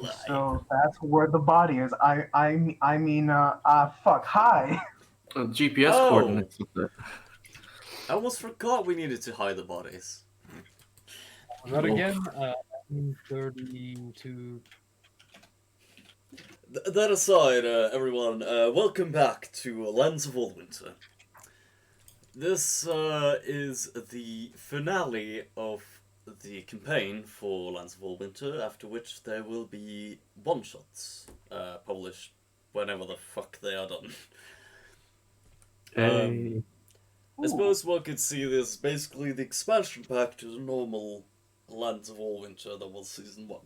lie. So that's where the body is. Fuck. Hi. GPS coordinates of that. I almost forgot we needed to hide the bodies. That again, 32. That aside, everyone, welcome back to Lands of Alwynter. This is the finale of the campaign for Lands of Alwynter, after which there will be one-shots published whenever the fuck they are done. Hey. I suppose one could see this as basically the expansion pack to the normal Lands of Alwynter that was Season 1.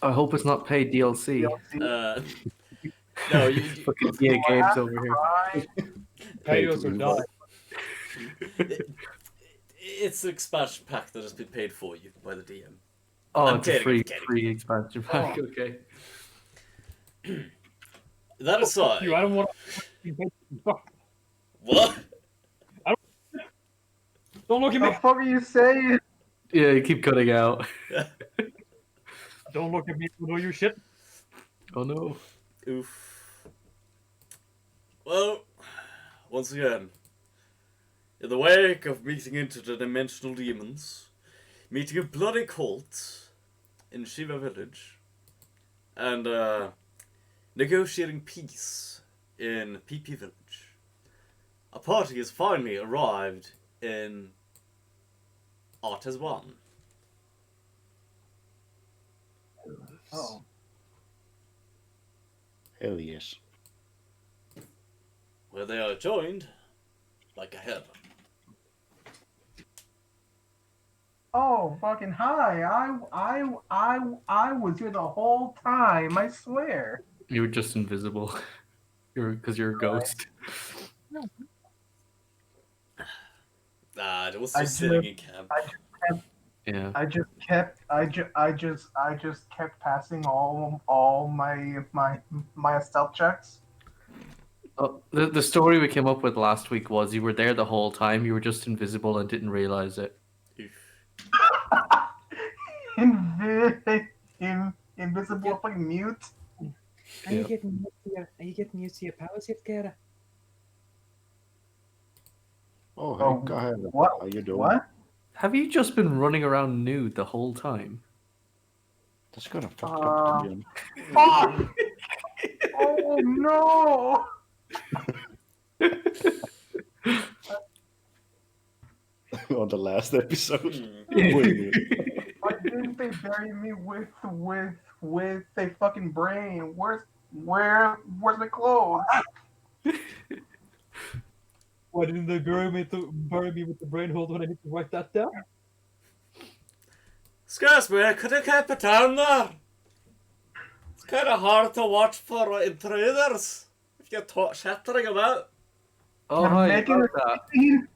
I hope it's not paid DLC. No, you Fucking EA Games over here. Pay us or die. It's an expansion pack that has been paid for you by the DM. Oh, I'm it's a kidding. free expansion pack. Oh. Okay. That aside, You, I don't want to. what? Don't look at What me. the fuck are you saying? Yeah, you keep cutting out. Don't look at me. Will you shit? Oh no. Oof. Well, once again, in the wake of meeting interdimensional demons, meeting a bloody cult in Shiva village, and negotiating peace in PP village, a party has finally arrived in Ar'Tezuan. Oh. Hell yes. Where they are joined like a head. Oh, fucking hi! I was here the whole time. I swear. You were just invisible. Because you're a ghost. It was I just sitting in camp. Yeah. I just kept passing all my stealth checks. Oh, the story we came up with last week was you were there the whole time. You were just invisible and didn't realize it. Invisible, fucking mute. Are you getting used to your powers yet, Kara? Oh, hey, Oh, go ahead. what? How you doing? What? Have you just been running around nude the whole time? That's kind of fucked up, to be Fuck! Oh no! honest. On the last episode. Why didn't they bury me with a fucking brain? Where's my clothes? Why didn't they bury me with the brain hold when I need to write that down? Excuse me, could you keep it down there? It's kind of hard to watch for intruders if you're shattering about. Oh, I'm hi. making About a that. scene.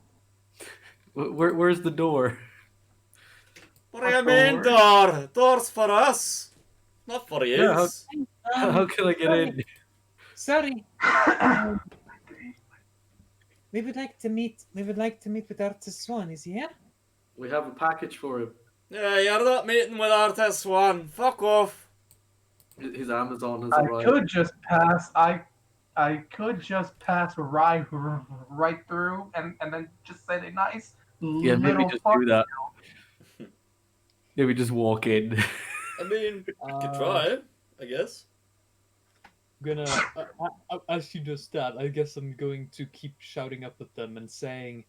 Where's the door? What do you mean, door? Door's for us, not for you. Yeah, How can I get in? Sorry. We would like to meet with Ar'Tezuan. Is he here? We have a package for him. Yeah, you're not meeting with Ar'Tezuan. Fuck off. His Amazon has I arrived. could just pass. I could just pass right through and then just say it nice. Yeah, maybe little just fuck. do that. Maybe just walk in. I mean, you could try it, I guess. Gonna as she does that, I guess I'm going to keep shouting up at them and saying,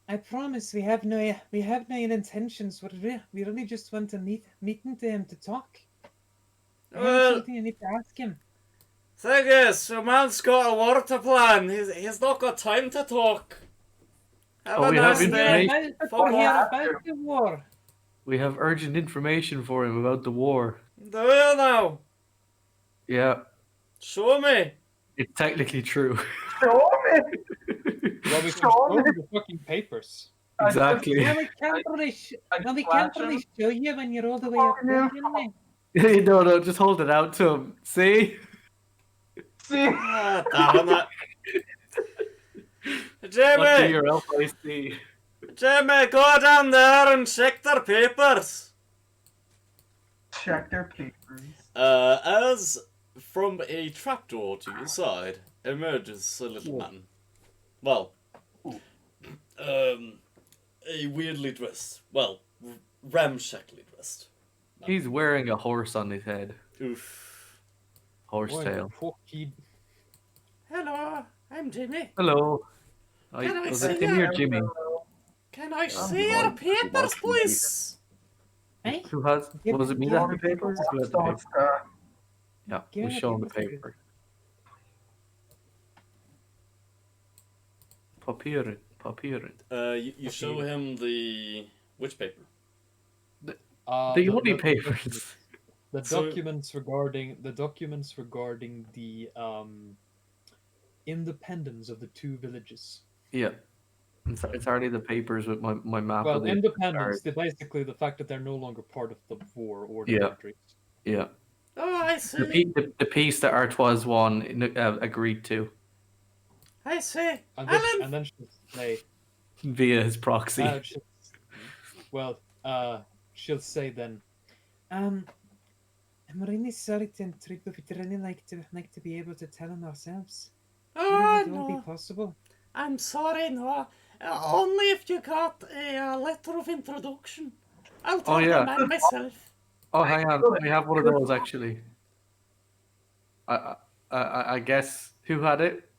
I promise we have no ill intentions. We really just want to meet him to talk. I have Well, something I need to ask him. thing is, your man's got a war to plan. He's not got time to talk. Have Oh, a we have nice day. information. Fuck Hear off. about the war. We have urgent information for him about the war. Do you now? Yeah, Show me. it's technically true. Show me. well, we can Show show me. the fucking papers. Exactly. Well, we can't really show you when you're all the way up there, can we? No, just hold it out to him. See? See, Ah, damn it. Not do Jamie! your LIC. Jamie, go down there and check their papers. check their papers. As from a trapdoor to your side emerges a little man. Well, a weirdly dressed, well, ramshackly dressed. He's wearing a horse on his head. Oof. Horsetail. Fucking... Hello, I'm Jimmy. Hello. Can I Was see it Timmy or you? Jimmy? Can I I'm see your going to papers, watch you please? Hey? Was it me that had the papers? Who had the paper? Yeah, Give we'll me show him the papers, paper. Papieren. You show him the which paper? The only papers. The So- documents regarding the independence of the two villages. Yeah. It's hardly the papers with my map Well, of the independence, basically the fact that they're no longer part of the war or the Yeah. country. Yeah. Oh, I see. The piece that Ar'Tezuan agreed to I see. And then she'll say, via his proxy. she'll say then, I'm really sorry to intrude, but we'd really like to be able to tell him ourselves. Oh, Would it all be possible? I'm sorry, no. Only if you got a letter of introduction. I'll tell yeah. the man myself. Oh, hang on. We have one of those actually. I guess who had it?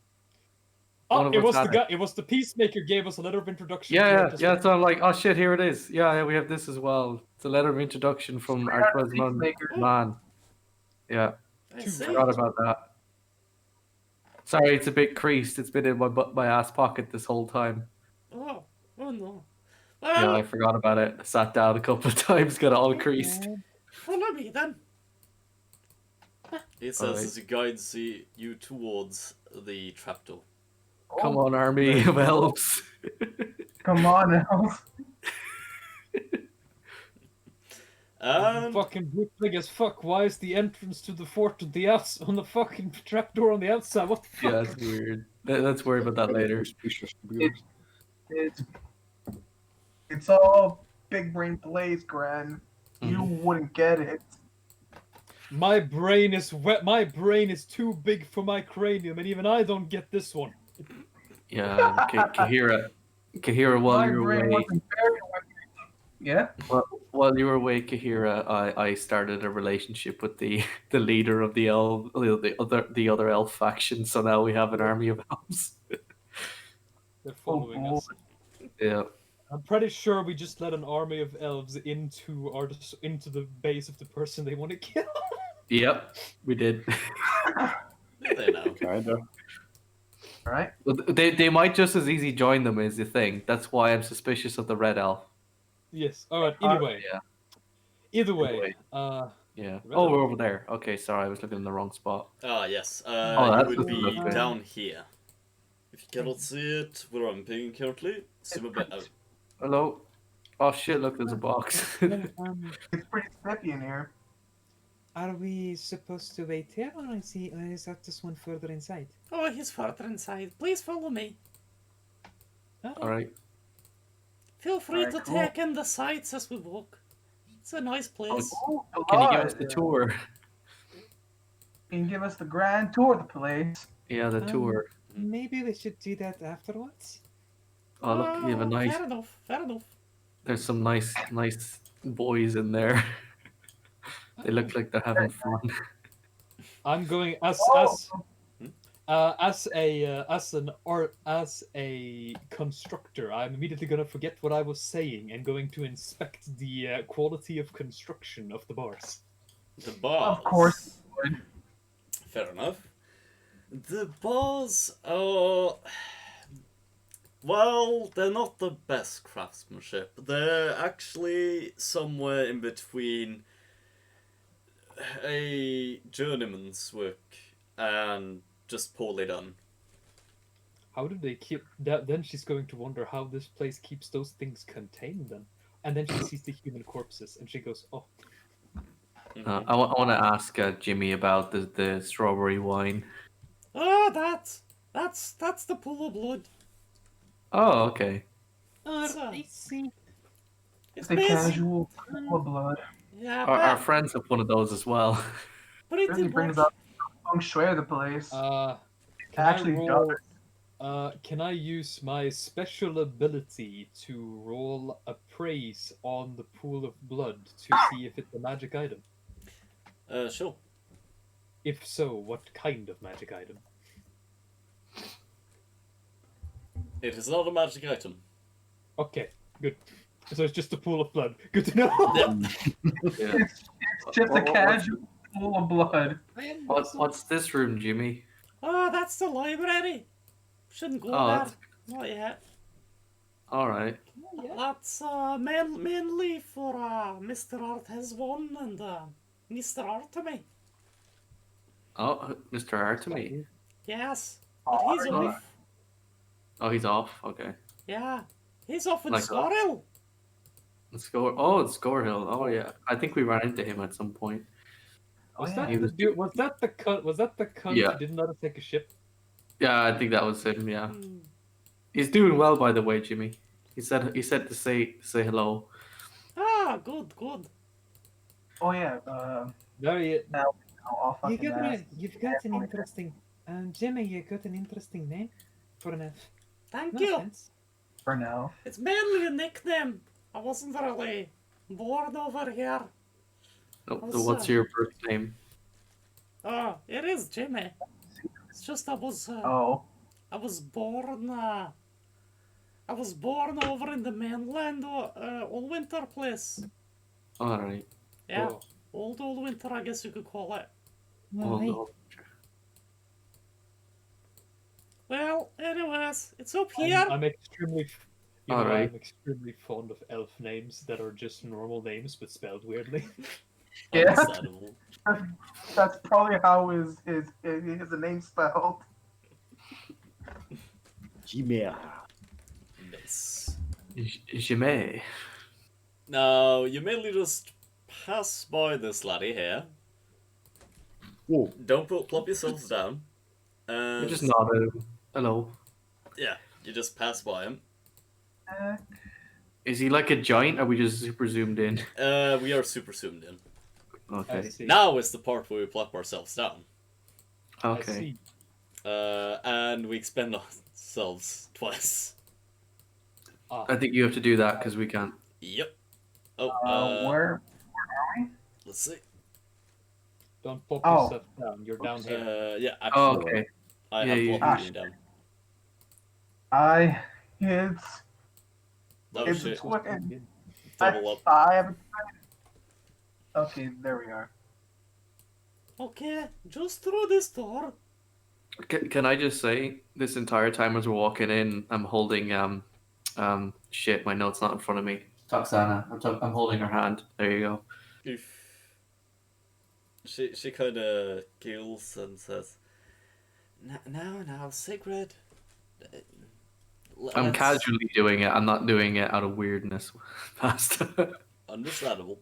One of it us was the had guy. It was the peacemaker gave us a letter of introduction. Yeah. So I'm like, oh shit, here it is. Yeah, we have this as well. It's a letter of introduction from Ar'Tezuan man. Yeah, I see. forgot about that. Sorry, it's a bit creased. It's been in my ass pocket this whole time. Oh no. Yeah, Well, I forgot about it. I sat down a couple of times, got it all creased. follow me then. He says Alright. as he guides you towards the trapdoor. Come on, army of elves. Come on, elves. And Fucking brutally as fuck. Why is the entrance to the fort on the on the fucking trapdoor on the outside? What the fuck? Yeah, that's weird. Let's worry about that later. Suspicious, to be honest. It's all big brain plays, Gren. You wouldn't get it. My brain is wet. My brain is too big for my cranium, and even I don't get this one. Yeah, Kahira, while My you were brain away, wasn't very Yeah? while you were away, Kahira, I started a relationship with the leader of the other elf faction. So now we have an army of elves. They're following Oh, us. Yeah. I'm pretty sure we just let an army of elves into the base of the person they want to kill. Yep, we did. they know. Kinda. Alright. They might just as easy join them is the thing. That's why I'm suspicious of the red elf. Yes. All right. Anyway. Yeah. Either way. Anyway. Yeah. Red Oh, elf. we're over there. Okay, sorry, I was looking in the wrong spot. Ah, yes. that's it would what it be looks like. down here. If you cannot see it where I'm pinging currently, zoom a bit out. Hello. Oh shit! Look, there's a box. It's pretty spiffy in here. Are we supposed to wait here, or is that just one further inside? Oh, he's further inside. Please follow me. All right. Feel free Alright, to cool. take in the sights as we walk. It's a nice place. Can you give us the tour? Can you give us the grand tour of the place? Yeah, the tour. Maybe we should do that afterwards. Oh look, you have a nice. Fair enough, fair enough. There's some nice boys in there. They look like they're having fun. I'm going as a constructor. I'm immediately gonna forget what I was saying and going to inspect the quality of construction of the bars. The bars. Of course. Fair enough. The bars are. Well, they're not the best craftsmanship. They're actually somewhere in between a journeyman's work and just poorly done. How did they keep that? Then she's going to wonder how this place keeps those things contained. Then, and then she sees the human corpses, and she goes, "Oh, I want to ask Jimmy about the strawberry wine. Oh, that's the pool of blood. Oh, okay. It's, I see. it's the basic. casual pool of blood. Yeah, Our friends have one of those as well. pretty Really brings much. up feng shui of the place. Can Actually I roll? Can I use my special ability to roll appraise on the pool of blood to see if it's a magic item? Sure. If so, what kind of magic item? It is not a magic item. Okay, good. So it's just a pool of blood. Good to know. Yeah. It's just a What- casual pool of blood. What's this room, Jimmy? Oh, that's the library. Shouldn't go Oh, there. that's Not yet. all right. That's mainly for Mr. Ar'Tezuan and Mr. Artemy. Oh, Mr. Artemy. Yes, but he's Alright. off. Oh, he's off. Okay. Yeah, he's off in Like, Scorhill. Let's go. Oh, it's Gorehill. Oh yeah. I think we ran into him at some point. Was Oh, that yeah. He the was- dude? Was that the cunt? Was that the cunt Yeah. who didn't let us take a ship? Yeah, I think that was him. Yeah. Hmm. He's doing well, by the way, Jimmy. He said to say hello. Ah, good. Oh yeah. Very. I'll You fucking got ask. you've got an interesting, Jimmy. You got an interesting name for an elf. Thank No you. offense. For now. It's mainly a nickname. I wasn't really born over here. No, Oh, so what's sir. your first name? Oh, it is Jimmy. It's just I was Oh. born. I was born over in the mainland, Alwynter place. All right. Yeah, Oh. old Alwynter, I guess you could call it. Well, no. Well, anyways, it's up here. I'm extremely. You know, Alright. I'm extremely fond of elf names that are just normal names but spelled weirdly. Yeah. Understandable. That's probably how his name spelled. Chimera. Nice. Jimmy. Now, you mainly just pass by this laddie here. Whoa. Don't plop yourselves down. And We just nodded. Hello. yeah, you just pass by him. Is he like a giant? Or are we just super zoomed in? We are super zoomed in. I Okay. see. Now is the part where we plop ourselves down. I Okay. see. And we expend ourselves twice. I think you have to do that because we can't. Yep. Oh, Where? let's see. Don't pop Oh. yourself down. You're down here. Yeah, Oh, actually, okay. I Yeah, have you- plopped you down. It's Oh it's shit, double up. I haven't. Okay, there we are. Okay, just through this door. Can I just say this entire time as we're walking in, I'm holding shit. My note's not in front of me. Toxana. I'm holding her hand. There you go. Oof. She kind of giggles and says, "Now, Sigrid. I'm let's-" casually doing it. I'm not doing it out of weirdness. Pasta. Understandable.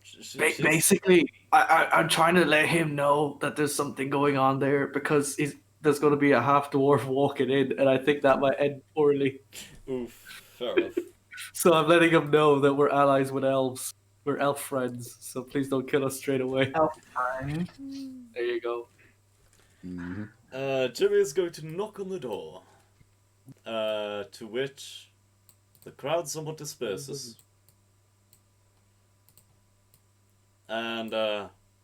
She's- Basically, I'm trying to let him know that there's something going on there because there's going to be a half dwarf walking in, and I think that might end poorly. Oof, fair enough. So I'm letting him know that we're allies with elves. We're elf friends, so please don't kill us straight away. Fine. There you go. Mm-hmm. Jimmy is going to knock on the door. To which the crowd somewhat disperses. And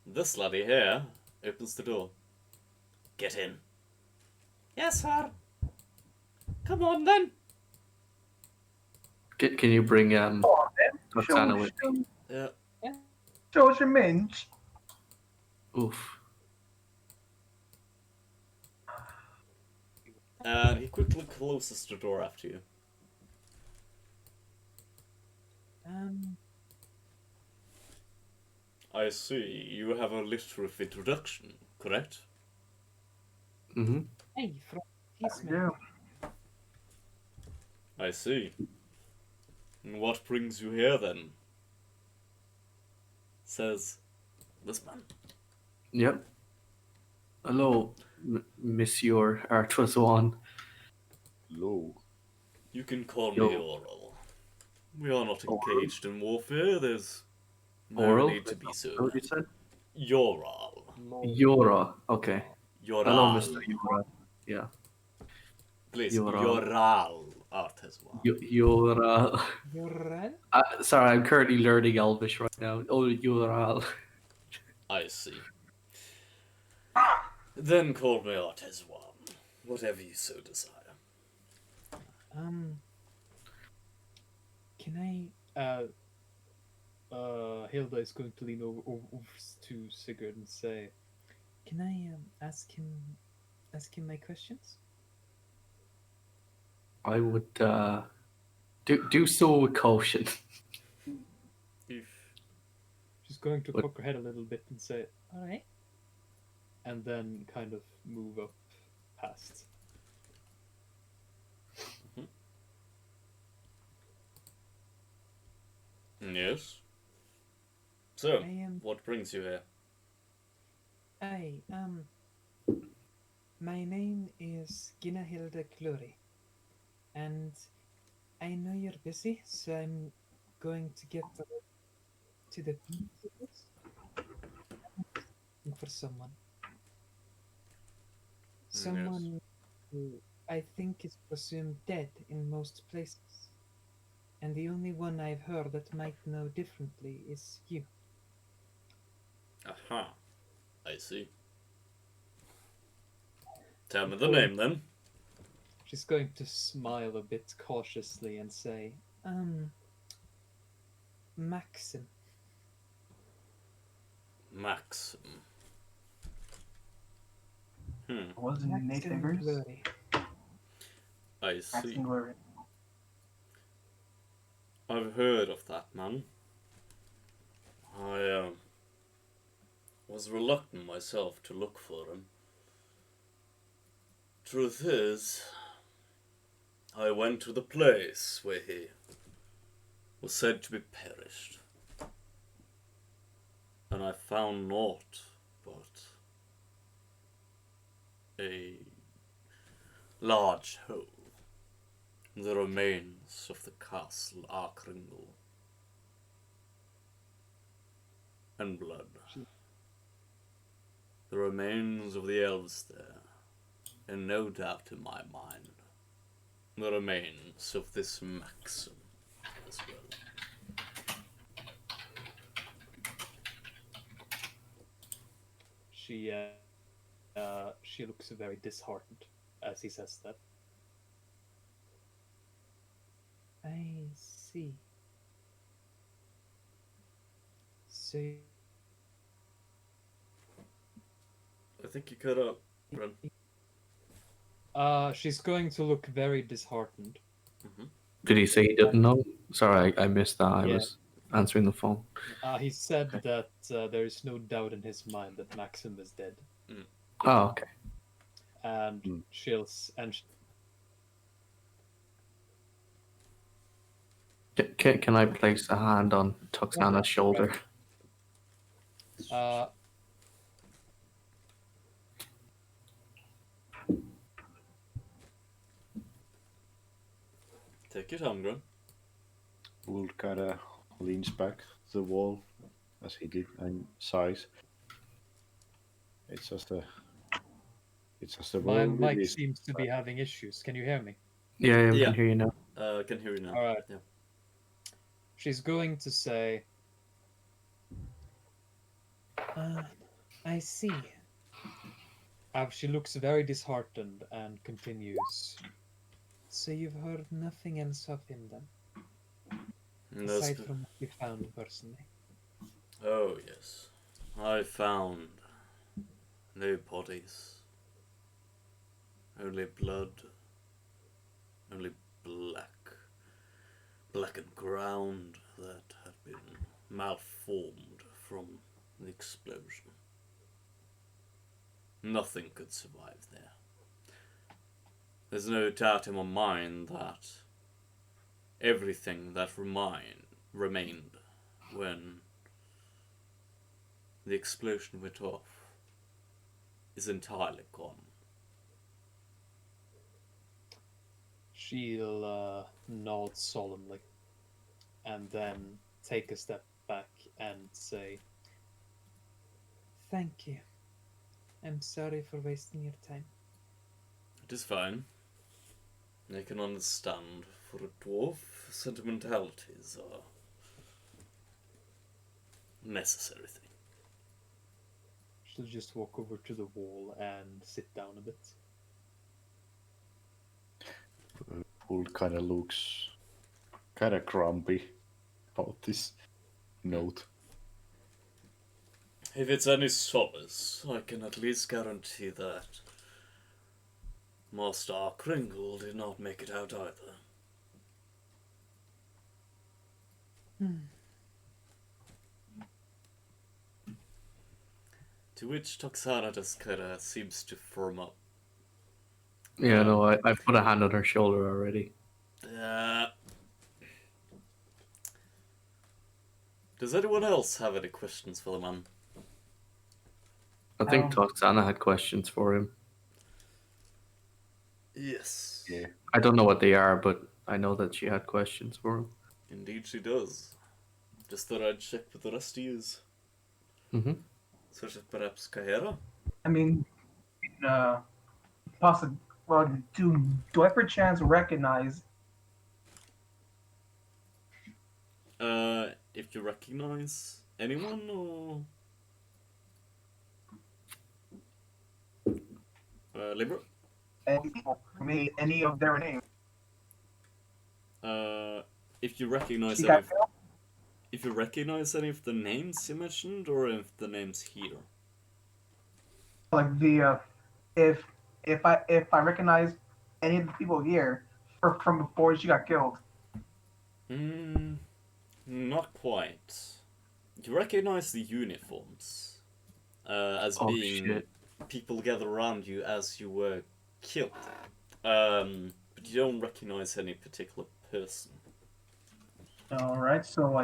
this laddie here opens the door. Get in. Yes, sir. Come on then. Can you bring Show, Toxana with? Yeah. show us your minge. Oof. And he quickly closes the door after you. I see. You have a letter of introduction, correct? Mm-hmm. Hey, from Yeah. I see. And what brings you here then? Says this man. Yep. Hello, Monsieur Ar'Tezuan. Low. You can call me Yo. Yorall. We are not Oh. engaged in warfare. There's No Oral? need to be What so. you said? Yorall. Yora. Okay. Hello, Mr. Yorall. Yora. Yeah. Please, Yorall. Yorall Ar'Tezuan. Yora. Yorall? Sorry, I'm currently learning Elvish right now. Oh, Yora. I see. Then call me Ar'Tezuan. Whatever you so desire. Can I Hilda is going to lean over to Sigurd and say, can I ask him my questions? I would do so with caution. If she's going to What? poke her head a little bit and say, All right. and then kind of move up past. Yes. So, I am. what brings you here? My name is Ginahilda Clory, and I know you're busy, so I'm going to get to the point of this. Looking for someone. Someone who I think is presumed dead in most places. And the only one I've heard that might know differently is you. Aha. I see. Tell me the name then. She's going to smile a bit cautiously and say, Maxim. Maxim. Wasn't it Nate Maxim Fingers? Glory. I see. Maxim Glory. I've heard of that man. I was reluctant myself to look for him. Truth is, I went to the place where he was said to be perished, and I found naught but a large hole, the remains of the castle Arkringle, and blood. The remains of the elves there, and no doubt in my mind, the remains of this Maxim as well. she looks very disheartened as he says that. I see. So I think you cut out, Gren. She's going to look very disheartened. Did he say he didn't know? Sorry, I missed that. I Yeah. was answering the phone. He said that there is no doubt in his mind that Maxim is dead, Oh, okay. and Can I place a hand on Tuxana's shoulder? Take your time, Gren. Will kind of leans back to the wall as he did and sighs. It's just a my world mic it is. seems to be having issues. Can you hear me? Yeah, we Yeah. can hear you now. I can hear you now. All right. Yeah. She's going to say, I see. she looks very disheartened and continues. So you've heard nothing else of him then, And that's aside from what you found personally. Oh, yes. I found no bodies. Only blood. Only blackened ground that had been malformed from the explosion. Nothing could survive there. There's no doubt in my mind that everything that remained when the explosion went off is entirely gone. She'll nod solemnly and then take a step back and say, Thank you. I'm sorry for wasting your time. It is fine. I can understand. For a dwarf, sentimentalities are a necessary thing. she'll just walk over to the wall and sit down a bit. Pool kind of looks kind of grumpy about this note. If it's any solace, I can at least guarantee that Master Kringle did not make it out either. To which Toxana just kinda seems to firm up. Yeah, no, I put a hand on her shoulder already. Does anyone else have any questions for the man? I think Um, Toxana had questions for him. Yes. Yeah. I don't know what they are, but I know that she had questions for him. Indeed she does. Just thought I'd check with the rest of yous. Mm-hmm. Such as perhaps Kahera? I mean, possibly. Well, do I perchance recognize? If you recognize anyone, or... Libra? Any people, any of their names? If you recognize She any got of... If you recognize any of the names you mentioned, or if the names here? like the if I recognize any of the people here from before she got killed. Not quite. You recognize the uniforms as Oh, being shit. people gathered around you as you were killed. But you don't recognize any particular person. All right, so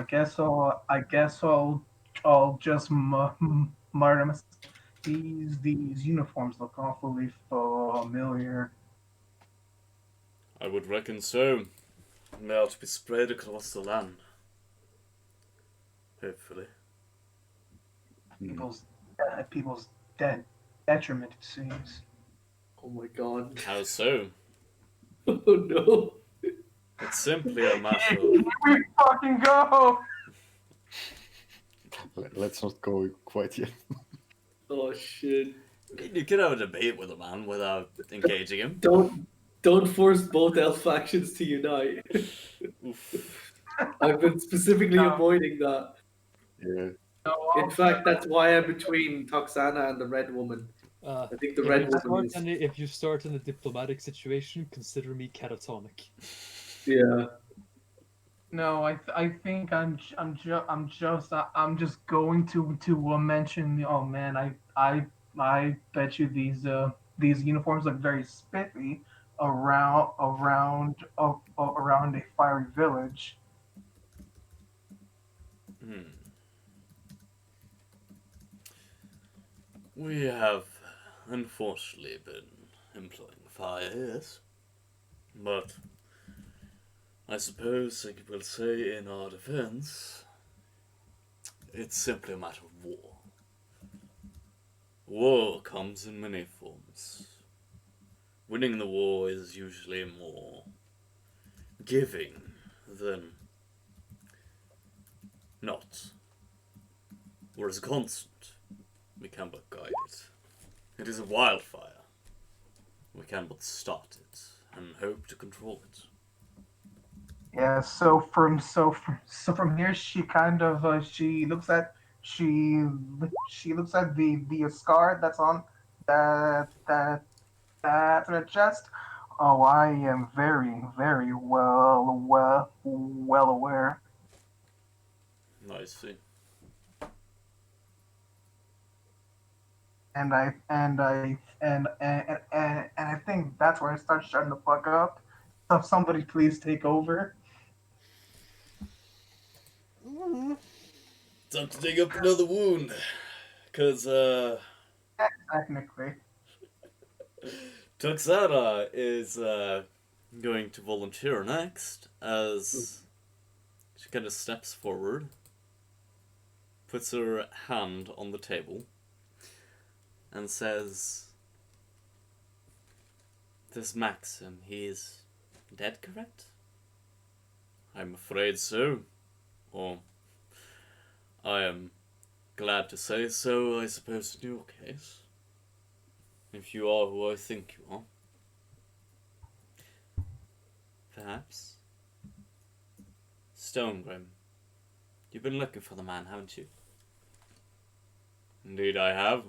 I'll just mutter them. These uniforms look awfully familiar. I would reckon so. They ought to be spread across the land. Hopefully. People's detriment, it seems. Oh my god. How so? Oh no. It's simply a matter of... We fucking go. Let's not go quite yet. Oh shit. You can have a debate with a man without engaging him. Don't force both elf factions to unite. Oof. I've been specifically No. avoiding that. Yeah. In fact, that's why I'm between Toxana and the red woman. I think the red woman is... if you start in a diplomatic situation, consider me catatonic. Yeah. No, I think I'm just going to mention. Oh man, I bet you these uniforms look very spiffy around a fiery village. We have unfortunately been employing fire, yes. But I suppose I will say in our defense, it's simply a matter of war. War comes in many forms. Winning the war is usually more giving than not. Whereas constant, we can but guide it. It is a wildfire. We can but start it and hope to control it. Yeah. From here, she kind of she looks at the scar that's on that's in her chest. Oh, I am very well aware. I see. And I think that's where I start shutting the fuck up. So somebody please take over. Time to dig up another wound. Cause, Technically. Toxana is, going to volunteer next as she kind of steps forward. puts her hand on the table and says, "This Maxim, he is dead, correct?" "I'm afraid so. Or, I am glad to say so, I suppose, in your case. If you are who I think you are. Perhaps. Stonegrim, you've been looking for the man, haven't you?" "Indeed I have.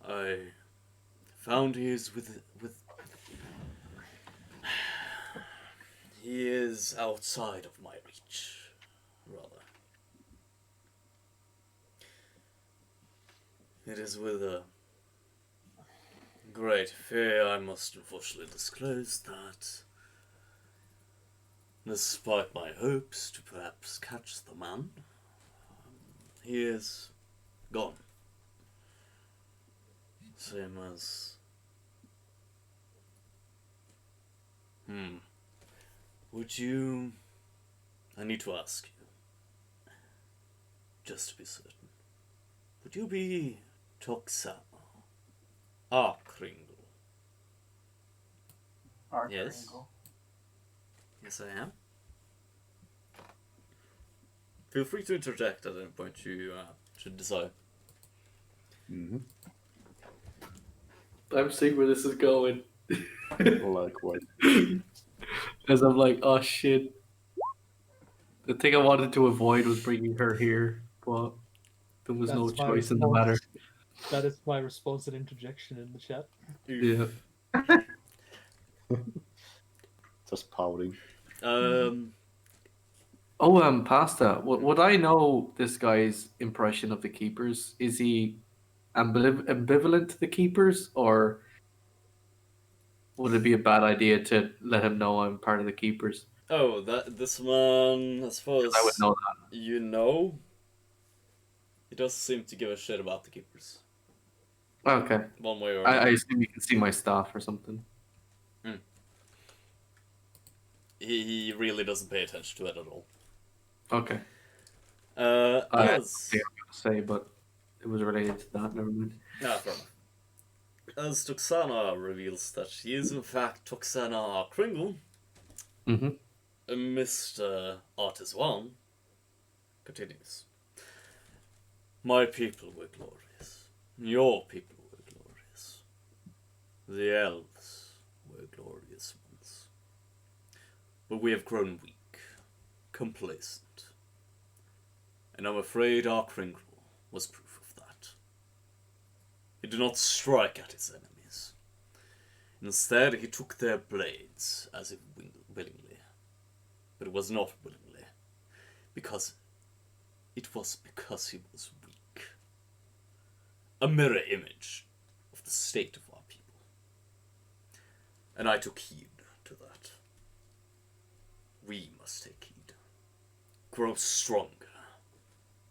I found he is with he is outside of my reach, rather. It is with a great fear I must unfortunately disclose that, despite my hopes to perhaps catch the man, he is gone. Same as... Would you... I need to ask you, just to be certain. Would you be Toxana Ar'Tezuan?" Our Yes. triangle. Yes, I am. Feel free to interject at any point you should decide. Mm-hmm. I'm seeing where this is going. Like what? As I'm like, oh shit. The thing I wanted to avoid was bringing her here, but there was no That's my choice in the response. matter. That is my response and interjection in the chat. Yeah. Just pouting. Pasta. Would I know this guy's impression of the keepers? Is he ambivalent to the keepers, or would it be a bad idea to let him know I'm part of the keepers? Oh, this man, as far as I would know that. you know, he doesn't seem to give a shit about the keepers. Okay. One way or I another. assume you can see my staff or something. He really doesn't pay attention to it at all. Okay. As... I was gonna say, but it was related to that. Never mind. fair enough. As Toxana reveals that she is in fact Toxana Ar'Tezuan, Mm-hmm. Mr. Ar'Tezuan continues. "My people were glorious. Your people were glorious. The elves were glorious once. But we have grown weak, complacent. And I'm afraid Ar'Tezuan was proof of that. He did not strike at his enemies. Instead, he took their blades as if willingly. But it was not willingly. It was because he was weak. A mirror image of the state of our people. And I took heed to that. We must take heed. Grow stronger.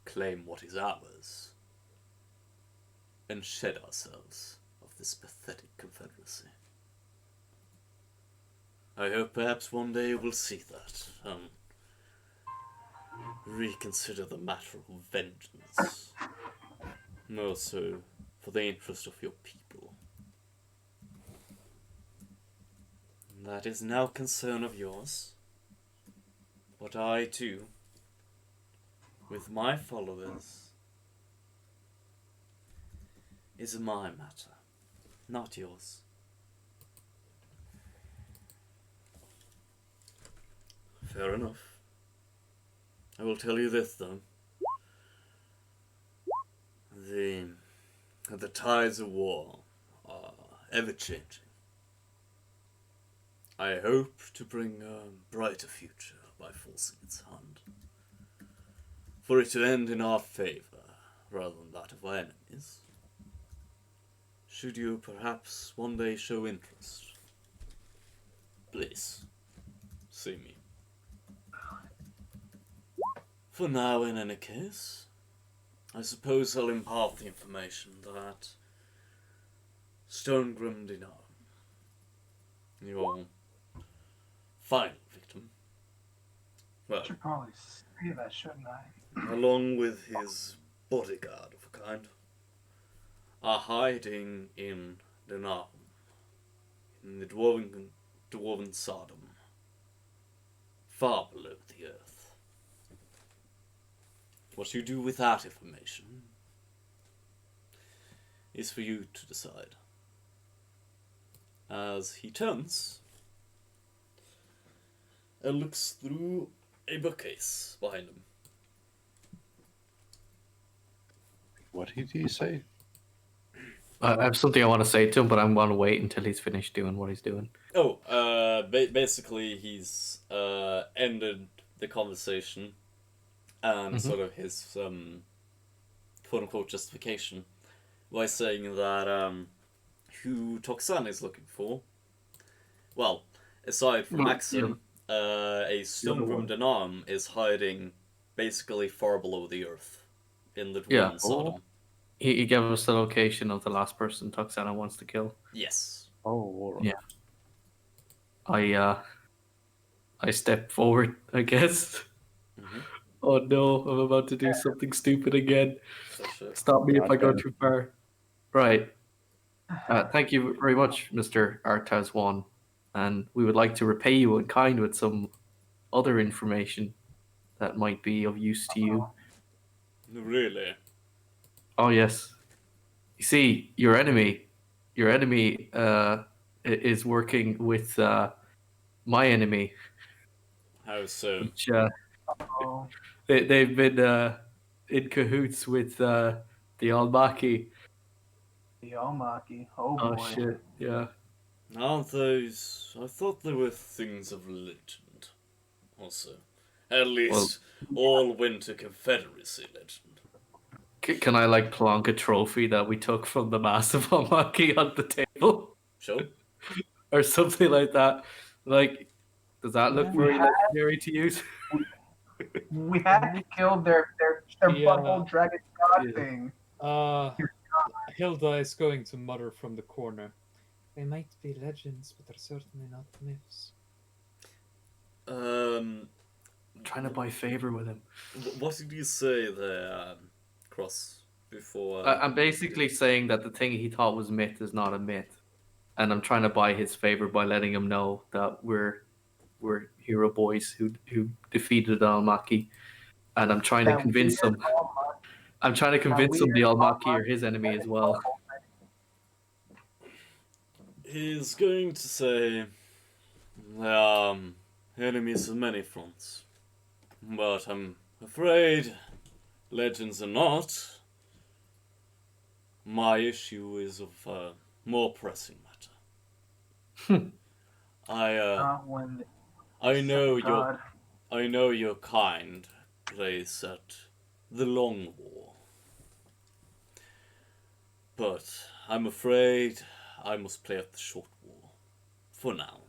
Claim what is ours. And shed ourselves of this pathetic confederacy. I hope perhaps one day we'll see that, and reconsider the matter of vengeance. More so for the interest of your people. That is now concern of yours. What I do with my followers is my matter, not yours. Fair enough. I will tell you this, though. The tides of war are ever-changing. I hope to bring a brighter future by forcing its hand. For it to end in our favor, rather than that of our enemies. Should you perhaps one day show interest, please, see me. For now, in any case, I suppose I'll impart the information that Stonegrim Dinar, your final victim, Well, should probably say that, shouldn't I? along with his bodyguard of a kind, are hiding in the Narm, in the dwarven Sodom, far below the earth. What you do with that information is for you to decide. As he turns and looks through a bookcase behind him. What did he say? I have something I want to say to him, but I'm going to wait until he's finished doing what he's doing. Oh, basically he's ended the conversation and sort of his quote-unquote justification by saying that who Toxan is looking for, well, aside from Maxim, a stone from Denarm is hiding basically far below the earth in the Dwarven Sodom. He gave us the location of the last person Toxana wants to kill. Yes. Oh, all right. Yeah. I step forward, I guess. Mhm. Oh no, I'm about to do something stupid again. Such a- Stop me if I go Goddamn. too far. Right. Thank you very much, Mr. Ar'Tezuan. And we would like to repay you in kind with some other information that might be of use to you. Really? Oh yes. You see, your enemy is working with my enemy, How so? which Oh, they've been in cahoots with the Almaki. the Almaki. Oh Oh boy. shit! Yeah. Aren't those... I thought they were things of legend. Also. At least, all Winter Confederacy legend. Can I like plonk a trophy that we took from the massive Almaki on the table Sure? or something like that? Like, does that look We very had- legendary to use? We had to kill their Yeah. butthole dragon god Yeah. thing. Hilda is going to mutter from the corner. They might be legends, but they're certainly not myths. Um, Trying to buy favor with him. what did you say there, Cross, before... I'm basically saying that the thing he thought was myth is not a myth, and I'm trying to buy his favor by letting him know that we're hero boys who defeated the Almaki, and I'm trying to That convince weird him. Almaki- I'm trying to convince him the Almaki are his enemy as well. He's going to say... enemies on many fronts. But I'm afraid legends are not. My issue is of more pressing matter. Not when I know God. your kind plays at the long war. But I'm afraid I must play at the short war. For now.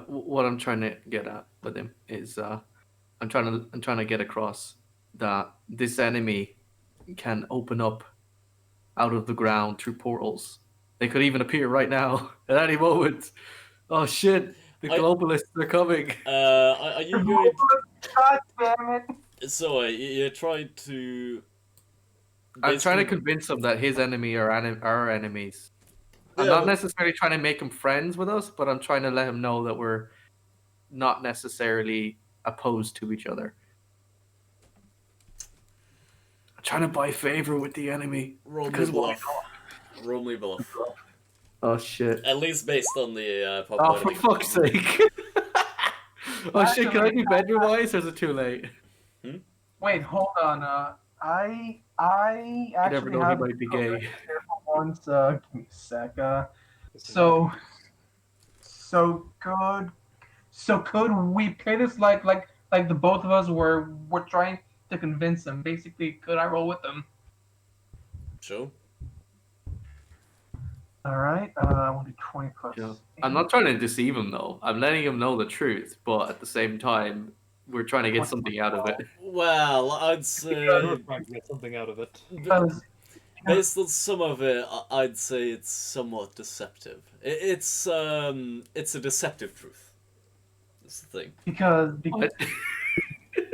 What I'm trying to get at with him is I'm trying to get across that this enemy can open up out of the ground through portals. They could even appear right now at any moment. Oh shit! The globalists are coming. Are you going... God damn it! So you tried to... I'm trying to basically- convince them that his enemy are our enemies. I'm Yeah, not well- necessarily trying to make him friends with us, but I'm trying to let him know that we're not necessarily opposed to each other. I'm trying to buy favor with the enemy. Roll me Because why bluff. Roll me bluff. Oh shit! At least based on the Oh, popularity. for fuck's sake! Oh shit! Can I do bedroom wise, or is it too late? Wait, hold on. I You never actually know, he have might be gay. here for once. Give me a sec. So could we play this like the both of us were trying to convince him? Basically, could I roll with them? Sure. All right. I want to do 20 plus. Yeah. I'm not trying to deceive him though. I'm letting him know the truth, but at the same time, we're trying to get something out of it. Well, I'd say You're trying to get something out of it. Because based on some of it, I'd say it's somewhat deceptive. It's a deceptive truth. That's the thing. because What?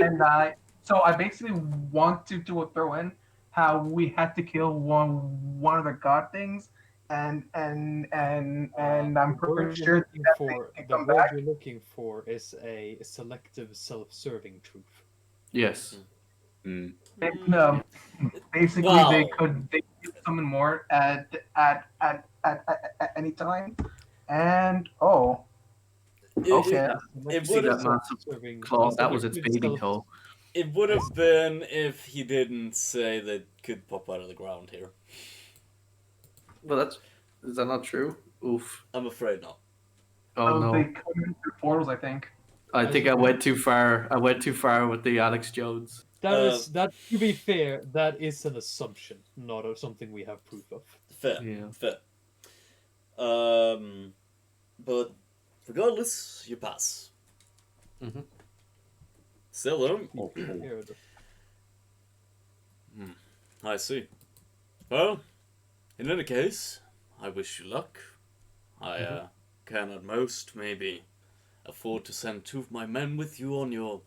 I basically want to do a throw in how we had to kill one of the god things, and I'm The word pretty you're sure looking that for, they the come word back. you're looking for is a selective self-serving truth. Yes. Mm. No, basically they Well, could summon more at any time, and it, okay. it See would that have massive Self-serving, claw? a That was its selective bathing self- toe. it would have been if he didn't say that could pop out of the ground here. Well, is that not true? Oof. I'm afraid not. Oh So they no. come in through portals, I think. I think I went too far. I went too far with the Alex Jones. That to be fair, that is an assumption, not something we have proof of. Fair, Yeah. fair. But regardless, you pass. Mm-hmm. Still though, Oh, oh. Here, I see. Well, in any case, I wish you luck. I can at most maybe afford to send 2 of my men with you on your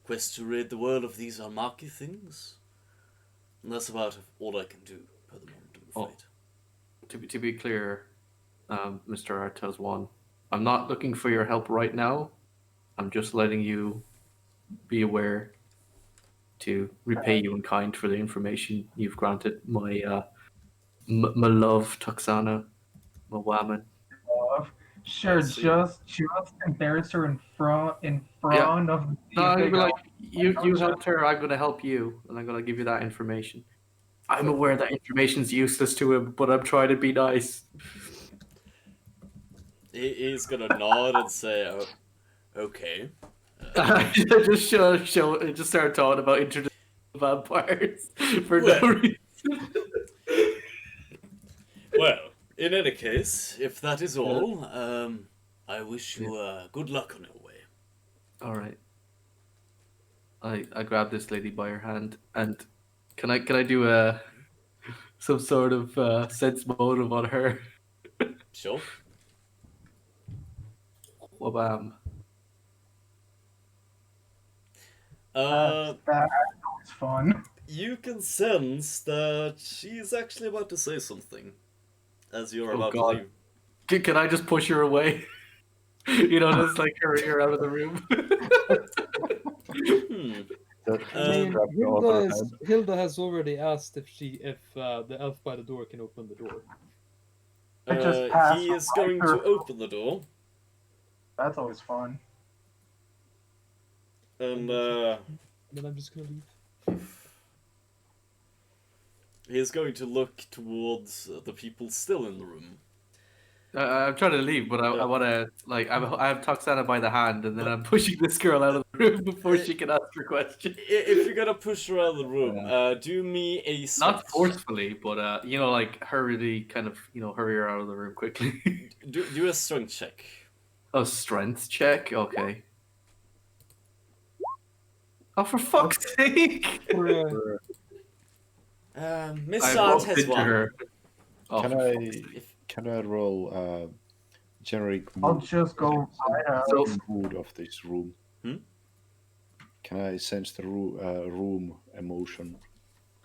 quest to rid the world of these unmarky things. And that's about all I can do per the moment, I'm afraid. To be clear, Mr. Ar'Tezuan, I'm not looking for your help right now. I'm just letting you be aware to repay you in kind for the information you've granted my my love, Toxana, my woman. Sure, see. just embarrass her in front Yeah. of the No, you'd big be elf. like, you helped her, I'm going to help you, and I'm going to give you that information. I'm aware that information's useless to him, but I'm trying to be nice. He's gonna nod and say, oh, okay. just just start talking about introducing vampires for no Well. reason. Well, in any case, if that is all, I wish you good luck on your way. All right. I grab this lady by her hand, and can I do some sort of sense motive on her? Sure. Wabam. That's fun. You can sense that she's actually about to say something as you're Oh, about God. to leave. Can I just push her away? You know, just like her out of the room. I mean, Grab the other hand. Hilda has already asked if the elf by the door can open the door. I just passed He is right going through. to open the door, That's always fun. and Then I'm just gonna leave. he is going to look towards the people still in the room. I'm trying to leave, but I want to, like, I have Toxana by the hand, and then I'm pushing this girl out of the room before she can ask her question. If you're gonna push her out of the room, do me a strength Not forcefully, but, you know, like, hurry her out of the room quickly. do a strength check. Oh, strength check? Okay. Oh, for fuck's sake! Miss I bumped into Ar'Tezuan. her. Oh, Can for I fuck's sake. can I roll generic I'll mood, just go right out. So, mood of this room? Hmm? Can I sense the room emotion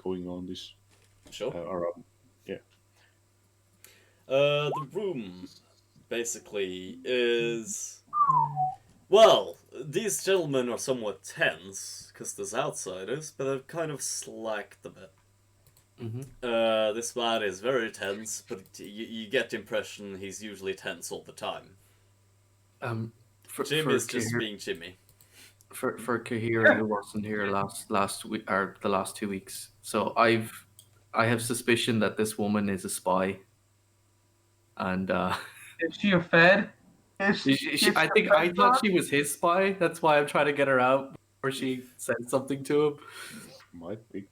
going on this Sure. around? The room basically is. Well, these gentlemen are somewhat tense because there's outsiders, but they've kind of slacked a bit. Mhm. This man is very tense, but you get the impression he's usually tense all the time. Jim is just being Jimmy. For Kahir, who wasn't here last week or the last 2 weeks, so I have suspicion that this woman is a spy, and Is she a Fed? I thought she was his spy. That's why I'm trying to get her out before she said something to him. Might be.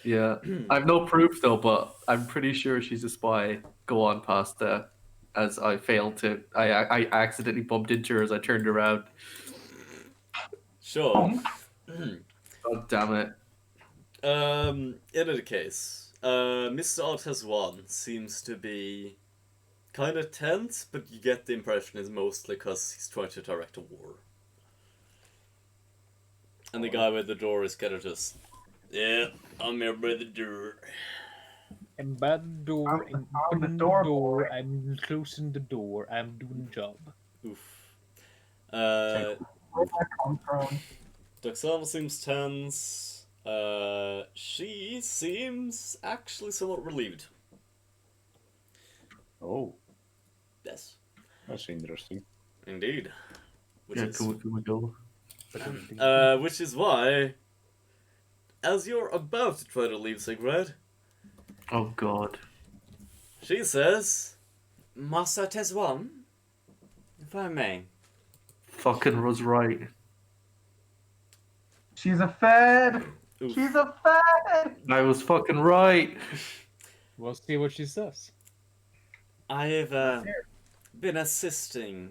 Yeah, I have no proof though, but I'm pretty sure she's a spy. Go on, Pasta. As I failed to, I accidentally bumped into her as I turned around. Sure. God damn it! In any case, Mr. Ar'Tezuan seems to be kind of tense, but you get the impression it's mostly because he's trying to direct a war. And the guy with the door is kind of just, yeah, I'm here by the door. I'm by the door. I'm the door boy. I'm closing the door. I'm doing the job. Oof. Where'd that come from? Doxana seems tense. She seems actually somewhat relieved. Oh, Yes, that's interesting. indeed. Which Yeah, is can we go? which is why, as you're about to try to leave Sigrid, Oh god. she says, Master Ar'Tezuan, if I may. Fucking was right. She's a fed. Oof. She's a fed. I was fucking right. We'll see what she says. I have been assisting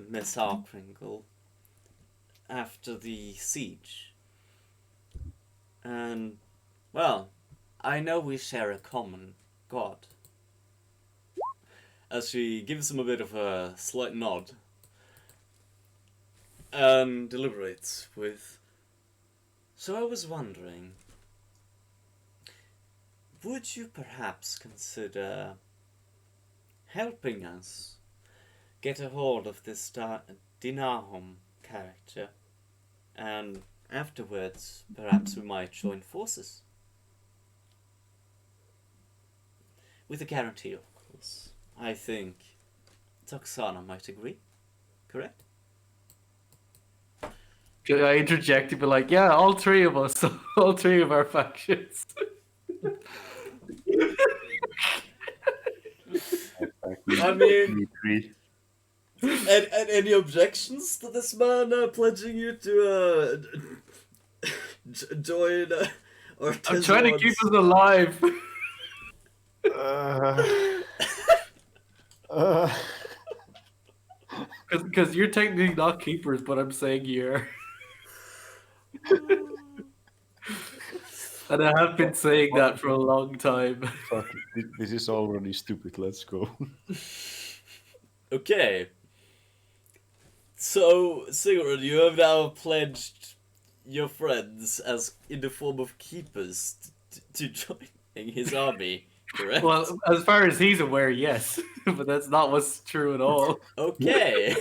Miss Arkringle after the siege. And, well, I know we share a common god. As she gives him a bit of a slight nod and deliberates with, so I was wondering, would you perhaps consider helping us get a hold of this Dinahom character, and afterwards perhaps we might join forces? With a guarantee, of course. I think Toxana might agree, correct? I interject, be like, yeah, all three of us, all three of our factions. I mean, We agree. and any objections to this man pledging you to join Ar'Tezuan's... I'm trying to keep us alive. Because you're technically not keepers, but I'm saying you're. And I have been saying that for a long time. Fuck, this is already stupid. Let's go. Okay. So, Sigurd, you have now pledged your friends as in the form of keepers to joining his army, correct? Well, as far as he's aware, yes. But that's not what's true at all. Okay.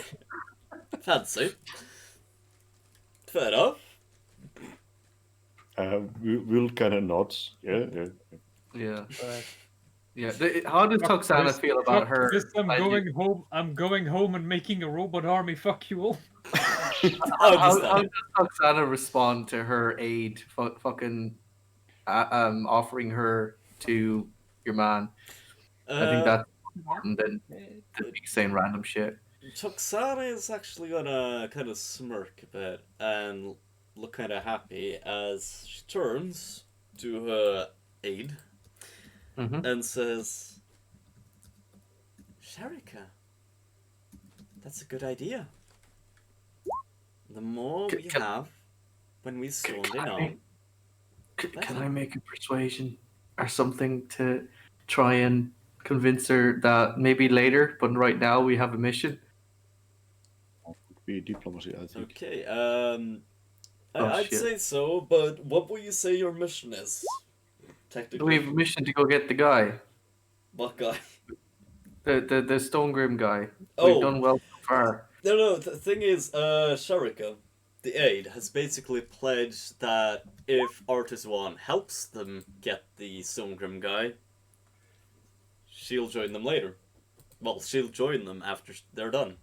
Fancy. Fair enough. We'll kind of nods. Yeah. Yeah. But Yeah. How does Toxana feel about her? I'm idea? going home. I'm going home and making a robot army. Fuck you all. How does Toxana respond to her aid? Fucking offering her to your man. I think that's important than saying random shit. Toxana is actually gonna kind of smirk a bit and look kind of happy as she turns to her aide and says, Sharika, that's a good idea. The more we have when we storm Dinahom, Can I make a persuasion or something to try and convince her that maybe later, but right now we have a mission? Could be diplomacy, I think. Okay, I'd shit. say so, but what will you say your mission is? Technically. We have a mission to go get the guy, What guy? the Stone Grim guy. Oh. We've done well so far. No, the thing is, Sharika, the aide, has basically pledged that if Ar'Tezuan helps them get the Stonegrim guy, she'll join them later. Well, she'll join them after they're done.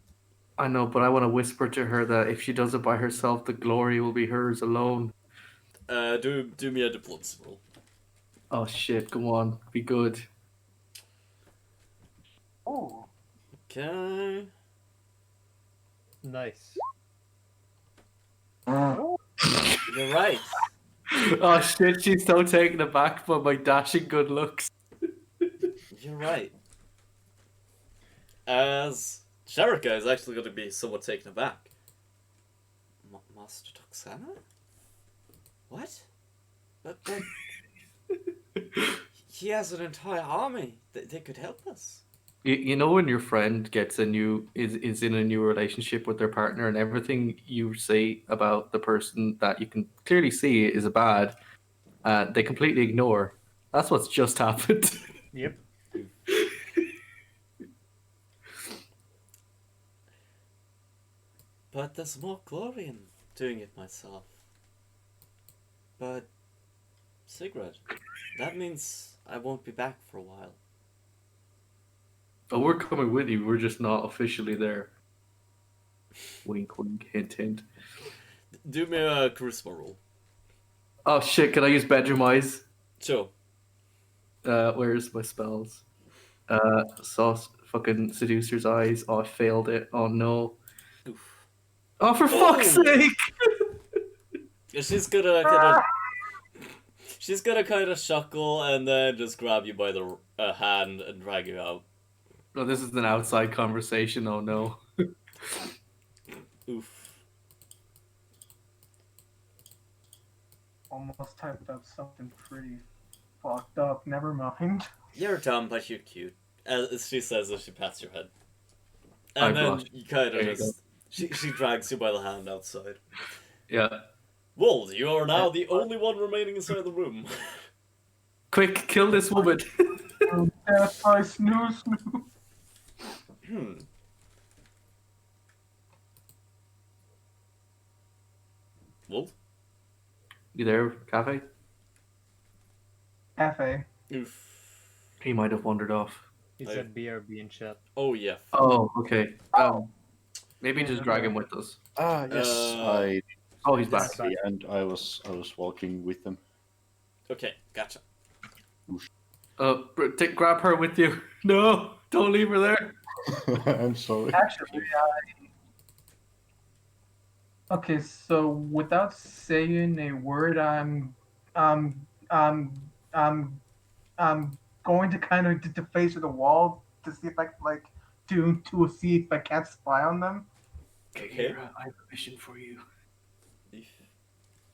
I know, but I want to whisper to her that if she does it by herself, the glory will be hers alone. Do me a diplomacy roll. Oh shit, come on, be good. Oh, Okay. Nice. You're right. Oh shit, she's so taken aback by my dashing good looks. You're right. As Sharika is actually going to be somewhat taken aback. Master Toxana? What? But he has an entire army. They could help us. You know when your friend gets a new is in a new relationship with their partner and everything you say about the person that you can clearly see is a bad, they completely ignore. That's what's just happened. Yep. But there's more glory in doing it myself. But, Sigrid, that means I won't be back for a while. Oh, we're coming with you. We're just not officially there. Wink, wink, hint, hint. Do me a charisma roll. Oh shit! Can I use bedroom eyes? Sure. Where's my spells? Sauce, fucking seducer's eyes. Oh, I failed it. Oh no. Oof. Oh, for fuck's Oh! sake! She's gonna kind of. She's gonna kind of chuckle and then just grab you by the hand and drag you out. Oh, this is an outside conversation. Oh no. Oof. Almost typed up something pretty fucked up. Never mind. You're dumb, but you're cute. As she says as she pats your head. I And then blush. you kind There of you just. She drags you by the hand outside. Yeah. Well, you are now the only one remaining inside the room. Quick, kill this woman. Death by snooze. Hmm. Well, You there, Cafe? Cafe. oof. He might have wandered off. He I- said BRB in chat. Oh, yeah. Oh, okay. Maybe just drag him with us. Ah, yes, I Oh, he's This- back. and I was walking with them. Okay, gotcha. Grab her with you. No, don't leave her there. I'm sorry. Actually, okay. So without saying a word, um, I'm going to kind of to face the wall to see if I like to see if I can't spy on them. Okay. I have a mission for you.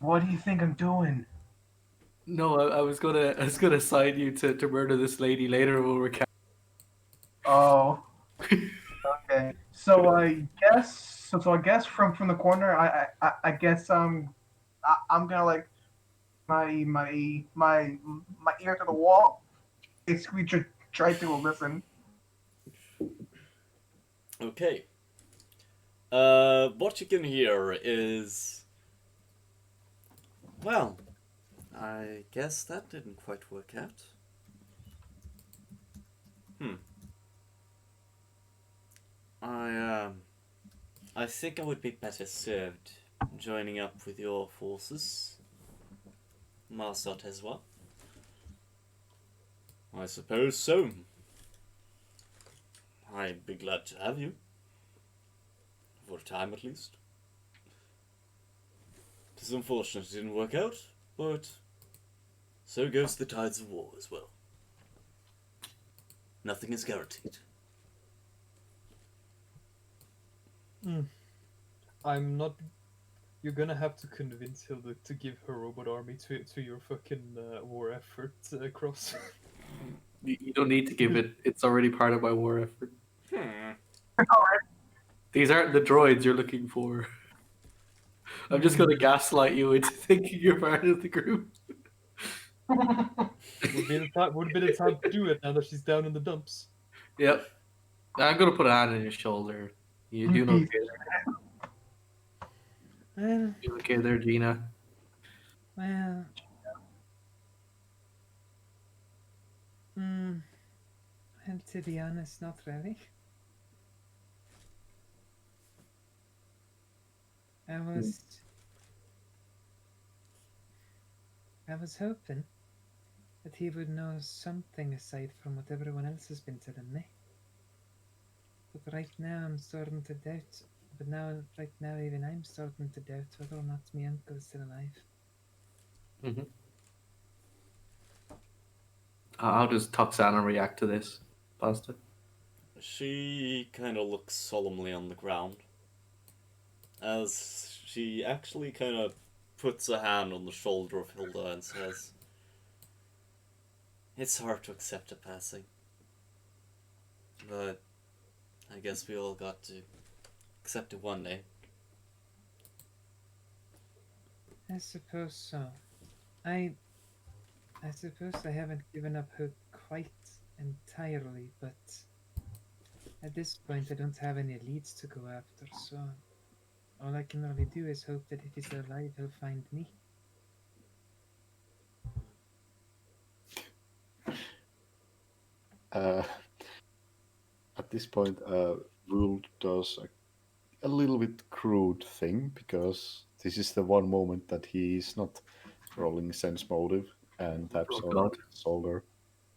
What do you think I'm doing? No, I was gonna assign you to murder this lady later when we're Oh, okay. So I guess I guess from the corner, I guess I'm gonna like my ear to the wall, basically try to listen. Okay. What you can hear is. Well, I guess that didn't quite work out. I think I would be better served joining up with your forces, Master Ar'Tezuan. I suppose so. I'd be glad to have you. For a time, at least. It's unfortunate it didn't work out, but so goes the tides of war as well. Nothing is guaranteed. I'm not. You're gonna have to convince Hilda to give her robot army to your fucking war effort, Cross. You don't need to give it. It's already part of my war effort. Hmm. These aren't the droids you're looking for. I'm just gonna gaslight you into thinking you're part of the group. Would be the time to do it now that she's down in the dumps. Yep. I'm gonna put a hand on your shoulder. You do know. Well, You okay there, Gina? well. Well, to be honest, not really. I was hoping that he would know something aside from what everyone else has been telling me. But right now I'm starting to doubt. Right now even I'm starting to doubt whether or not my uncle is still alive. Mm-hmm. How does Toxana react to this, Pasta? She kind of looks solemnly on the ground as she actually kind of puts a hand on the shoulder of Hilda and says, "It's hard to accept a passing. But I guess we all got to accept it one day. I suppose so. I suppose I haven't given up hope quite entirely, but at this point I don't have any leads to go after, so all I can really do is hope that if he's alive, he'll find me. At this point, Wool does a little bit crude thing because this is the one moment that he is not rolling sense motive and taps Oh, on God. his shoulder.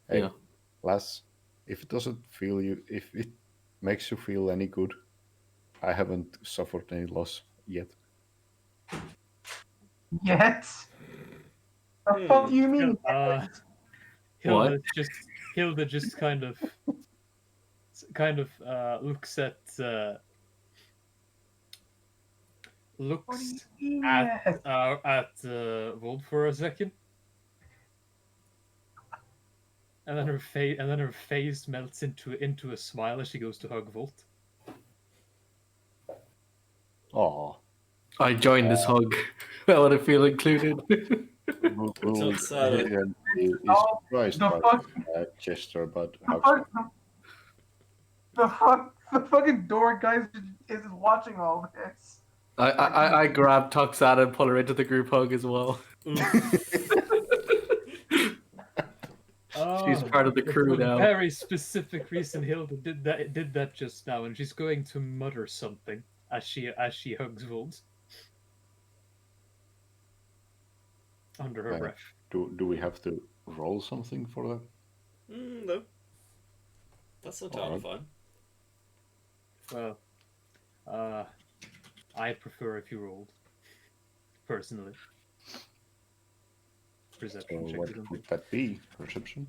Hey, Yeah. lass, if it doesn't feel you, if it makes you feel any good, I haven't suffered any loss yet. Yet? The fuck do you mean? Hilda just kind of looks at What do you looks mean? at Yes. Volt for a second, and then her face melts into a smile as she goes to hug Volt. Aw. I joined this hug. I want to feel included. Wool Sounds sad. is Oh, surprised the by fuck- that gesture, but The hugs fuck? him. The fucking door guys is watching all this. I grab Toxana and pull her into the group hug as well. She's part of the crew It's a now. very specific reason Hilda did that just now, and she's going to mutter something as she hugs Volt under her breath. Do we have to roll something for that? No. That's entirely Alright. fine. Well, I prefer if you rolled, personally. So Perception check. what or something. would that be? Perception?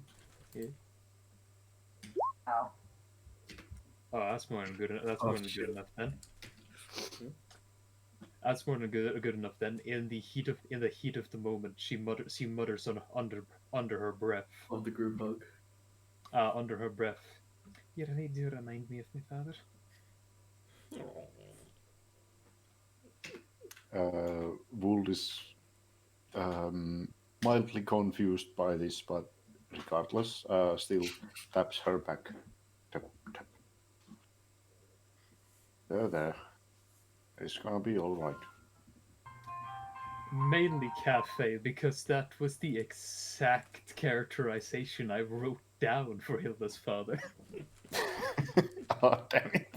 Ow. Oh, that's more than good. That's Oh, more than shit. good enough then. That's more than good enough then. In the heat of the moment, she mutters under her breath. Of the group hug. Under her breath. You really do remind me of my father. Wool is mildly confused by this, but regardless, still taps her back. Tap, tap. There. It's gonna be all right. Mainly cafe, because that was the exact characterization I wrote down for Hilda's father. Oh, damn it.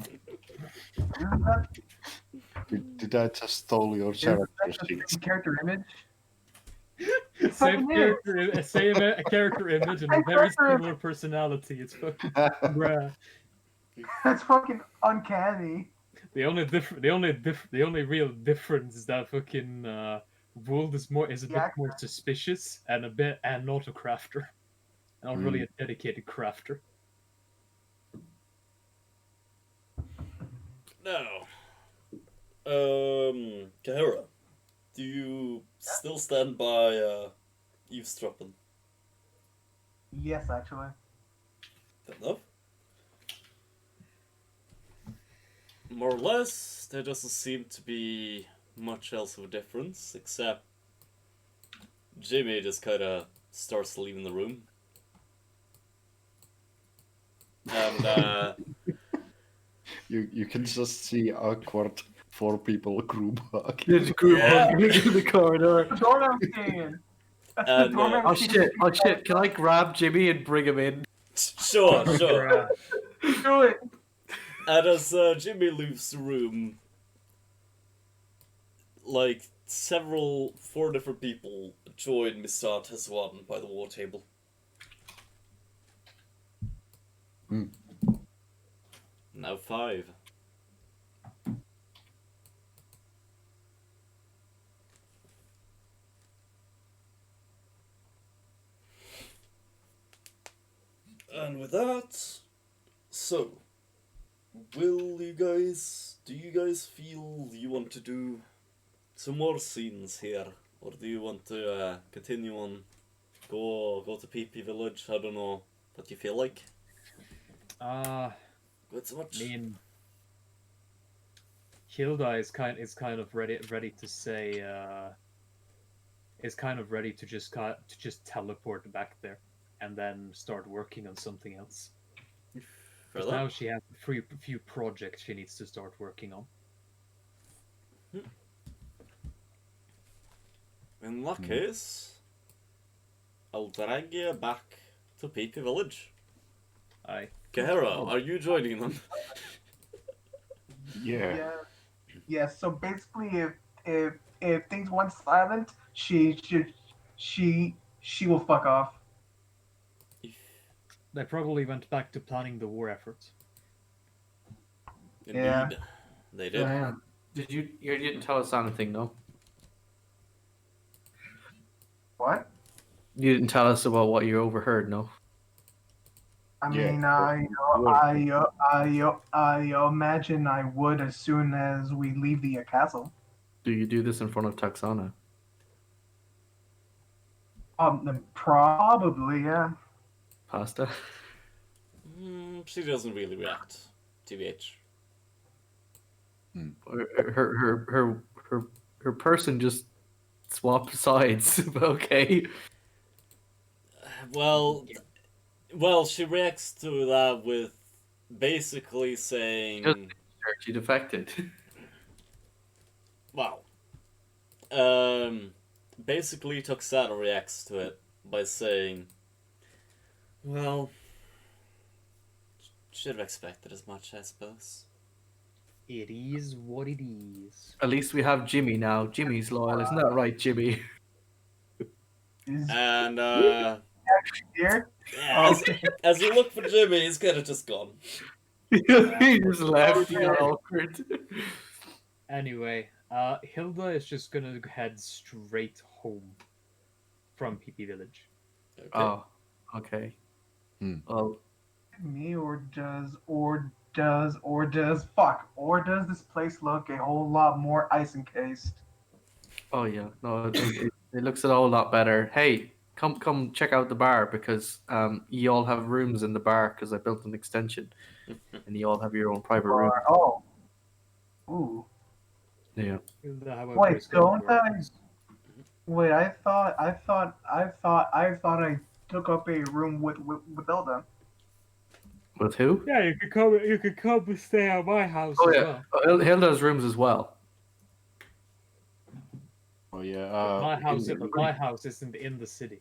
Did I just stole your character sheets? Character image. Same fucking is. character image and a Same very character image. similar personality. It's fucking bruh. That's fucking uncanny. The only real difference is that fucking Wold is a bit Yeah. more suspicious and not a crafter, not really a dedicated crafter. Now, Kahira, do you still stand by eavesdropping? Yes, actually. Fair enough. More or less, there doesn't seem to be much else of a difference, except Jimmy just kind of starts leaving the room. And, You can just see awkward 4 people group hug. There's group Yeah. hug in the corridor. The doorman was staying. And, Oh shit, can I grab Jimmy and bring him in? sure. Bruh. Do it. And as Jimmy leaves the room, like, 4 different people join Mr. Ar'Tezuan by the war table. Now 5. And with that, so, do you guys feel you want to do some more scenes here? Or do you want to continue on, go to PP Village? I don't know what you feel like. quite so much. I mean, Hilda is kind of ready to say is kind of ready to just teleport back there and then start working on something else. Because Further? now she has a few projects she needs to start working on. In that case, I'll drag you back to PP Village. I Kahera, are you joining them? Yeah. Yeah. Yeah. So basically, if things went silent, she will fuck off. They probably went back to planning the war efforts. Indeed, Yeah. they did. Yeah. You didn't tell us anything, no? What? You didn't tell us about what you overheard, no? I Yeah, mean, well, I imagine I would as soon as we leave the castle. Do you do this in front of Taxana? Then probably, yeah. Pasta? She doesn't really react, TBH. Her person just swapped sides. Okay. Well, she reacts to that with basically saying, She defected. well, basically Toxana reacts to it by saying, well, should have expected as much, I suppose. It is what it is. At least we have Jimmy now. Jimmy's loyal, isn't that right, Jimmy? Is And, here? yeah, as you look for Jimmy, he's kind of just gone. He just left. He got awkward. Anyway, Hilda is just gonna head straight home from PP Village. Okay. Oh, okay. Well, Me or does this place look a whole lot more ice encased? oh yeah. No, it looks a whole lot better. Hey, come check out the bar because you all have rooms in the bar because I built an extension, and you all have your own private room. Oh. Ooh. Yeah. Hilda, however, Wait, is going don't to I? Wait, I thought I took up a room with Hilda. With who? Yeah, you could come. You could come and stay at my house Oh as yeah. well. Oh, Hilda's rooms as well. Oh yeah. But my house isn't in the city.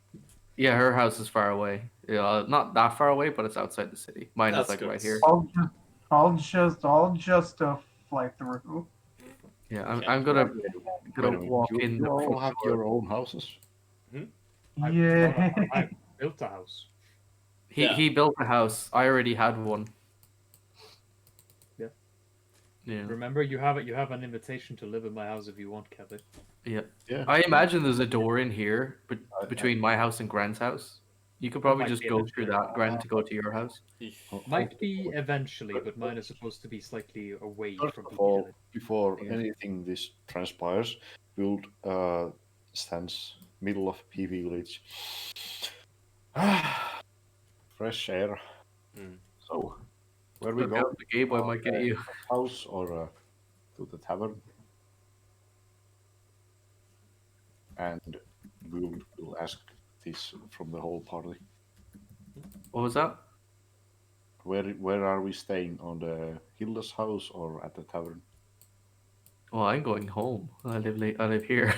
Yeah, her house is far away. Yeah, not that far away, but it's outside the city. Mine That's is like good. right here. I'll just fly through. Yeah, Okay. I'm gonna Wait a minute, walk you, in. you the all front have door. your own houses. Yeah. I built a house. Yeah. He built a house. I already had one. Yeah. Yeah. Remember, you have an invitation to live in my house if you want, Kevin. Yeah. Yeah. I imagine there's a door in here, but I- between my house and Gren's house. You could probably Might just be go eventually. through that, Gren, to go to your house. Might be eventually, but mine is supposed to be slightly away First from of PP all, Village. before Yeah. anything this transpires, build stands middle of PV village. Fresh air. So, where we Look go? out, the gay boy might get you. House or to the tavern? And we'll ask this from the whole party. What was that? Where are we staying? On the Hilda's house or at the tavern? Oh, I'm going home. I live here.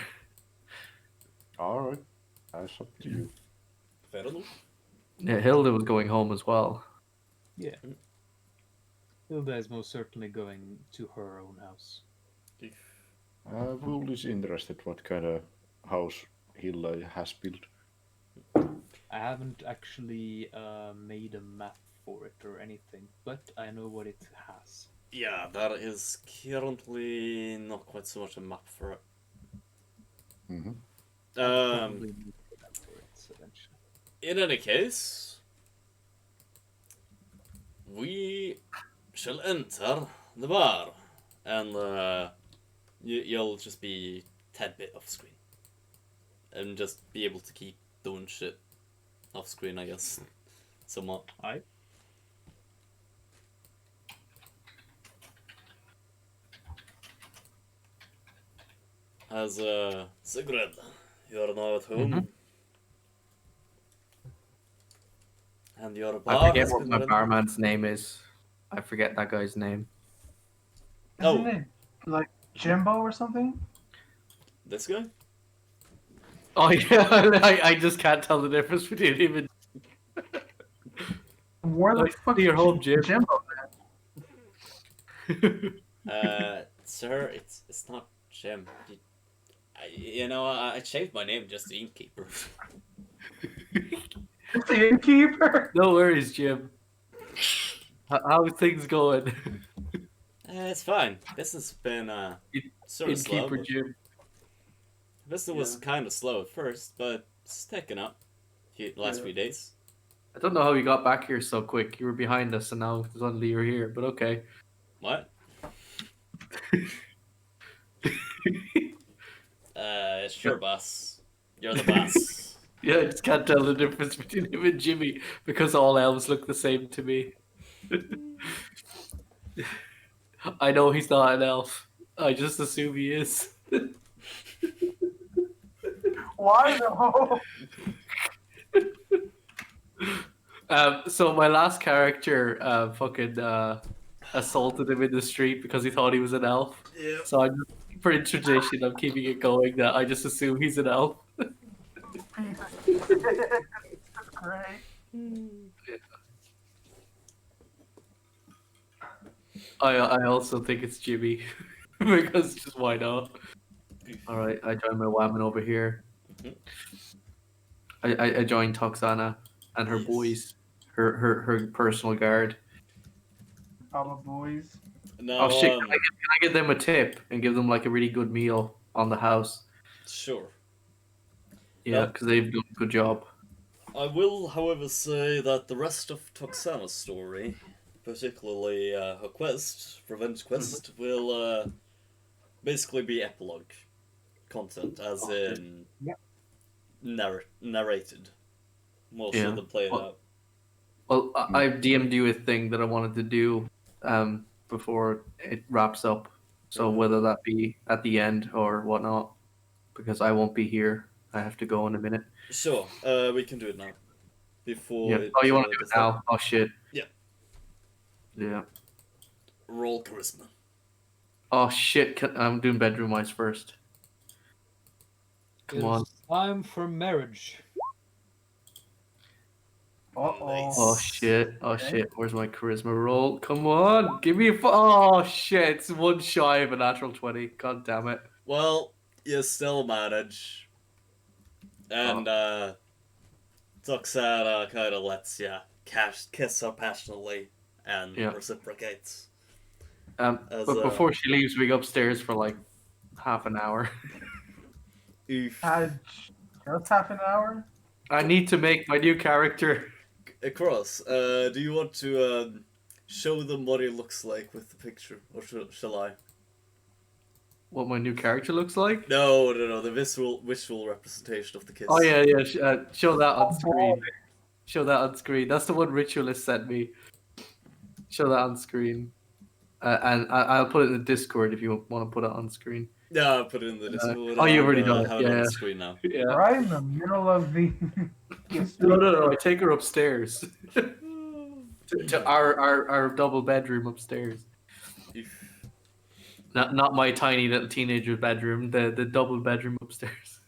All right, that's up to you. Fair enough. Yeah, Hilda was going home as well. Yeah. Hilda is most certainly going to her own house. Wool is interested what kind of house Hilda has built. I haven't actually made a map for it or anything, but I know what it has. Yeah, there is currently not quite so much a map for it. Mm-hmm. Probably need a map for it eventually. In any case, we shall enter the bar, and you'll just be a tad bit off screen, and just be able to keep doing shit off screen, I guess, somewhat. Aye. As Sigrid, you're now at home. Mhm. And your I bar forget has what been my rented. barman's name is. I forget that guy's name. Isn't Oh. it like Jimbo or something? This guy? Oh yeah, I just can't tell the difference between him and. Where the Nice to fuck see your is home, Jim. Jimbo? Sir, it's not Jim. I changed my name just to Innkeeper. It's the innkeeper. No worries, Jim. How's things going? It's fine. This has been sort of slow. Innkeeper But Jim. this was kind of slow at first, but it's taken up last few days. I don't know how you got back here so quick. You were behind us, and now suddenly you're here. But okay. What? Sure, boss. You're the boss. Yeah, I just can't tell the difference between him and Jimmy because all elves look the same to me. I know he's not an elf. I just assume he is. Why though? So my last character fucking assaulted him in the street because he thought he was an elf. Yeah. So for tradition, I'm keeping it going that I just assume he's an elf. Piece of shit. That's great. I also think it's Jimmy because just why not? All right, I joined my woman over here. I joined Toxana and her Yes. boys, her personal guard. All the boys. Now, Oh shit! Can I give them a tip and give them like a really good meal on the house? sure. Yeah, No. because they've done a good job. I will, however, say that the rest of Toxana's story, particularly her quest, revenge quest, will basically be epilogue content, as in Yep. narrated, more Yeah. so than played Well- out. Well, I've DM'd you a thing that I wanted to do before it wraps up. So whether that be at the end or whatnot, because I won't be here. I have to go in a minute. Sure, we can do it now. Before Yeah. it, Oh, you want to do it does that. now? Oh shit. Yeah. Yeah. Roll charisma. Oh shit! I'm doing bedroom wise first. Come on. It's time for marriage. Uh-oh. Nice. Oh shit! Oh Okay. shit! Where's my charisma roll? Come on, give me a. Oh shit! It's one shy of a natural 20. God damn it! Well, you still manage. And, Toxana kind of lets you kiss her passionately and Yeah. reciprocates. But before she leaves, we go upstairs for like half an hour. Oof. Just half an hour? I need to make my new character. Cross, do you want to show them what it looks like with the picture, or shall I? What my new character looks like? No, the visual representation of the kiss. Oh yeah, yeah. Show that on Oh, screen. boy. Show that on screen. That's the one Ritualist sent me. Show that on screen. And I'll put it in the Discord if you want to put it on screen. Yeah, I'll put it in the Discord. Oh, you already done it, have it on yeah. the screen now. Yeah. Right in the middle of the. No. I take her upstairs to our double bedroom upstairs. Oof. Not my tiny little teenager bedroom. The double bedroom upstairs.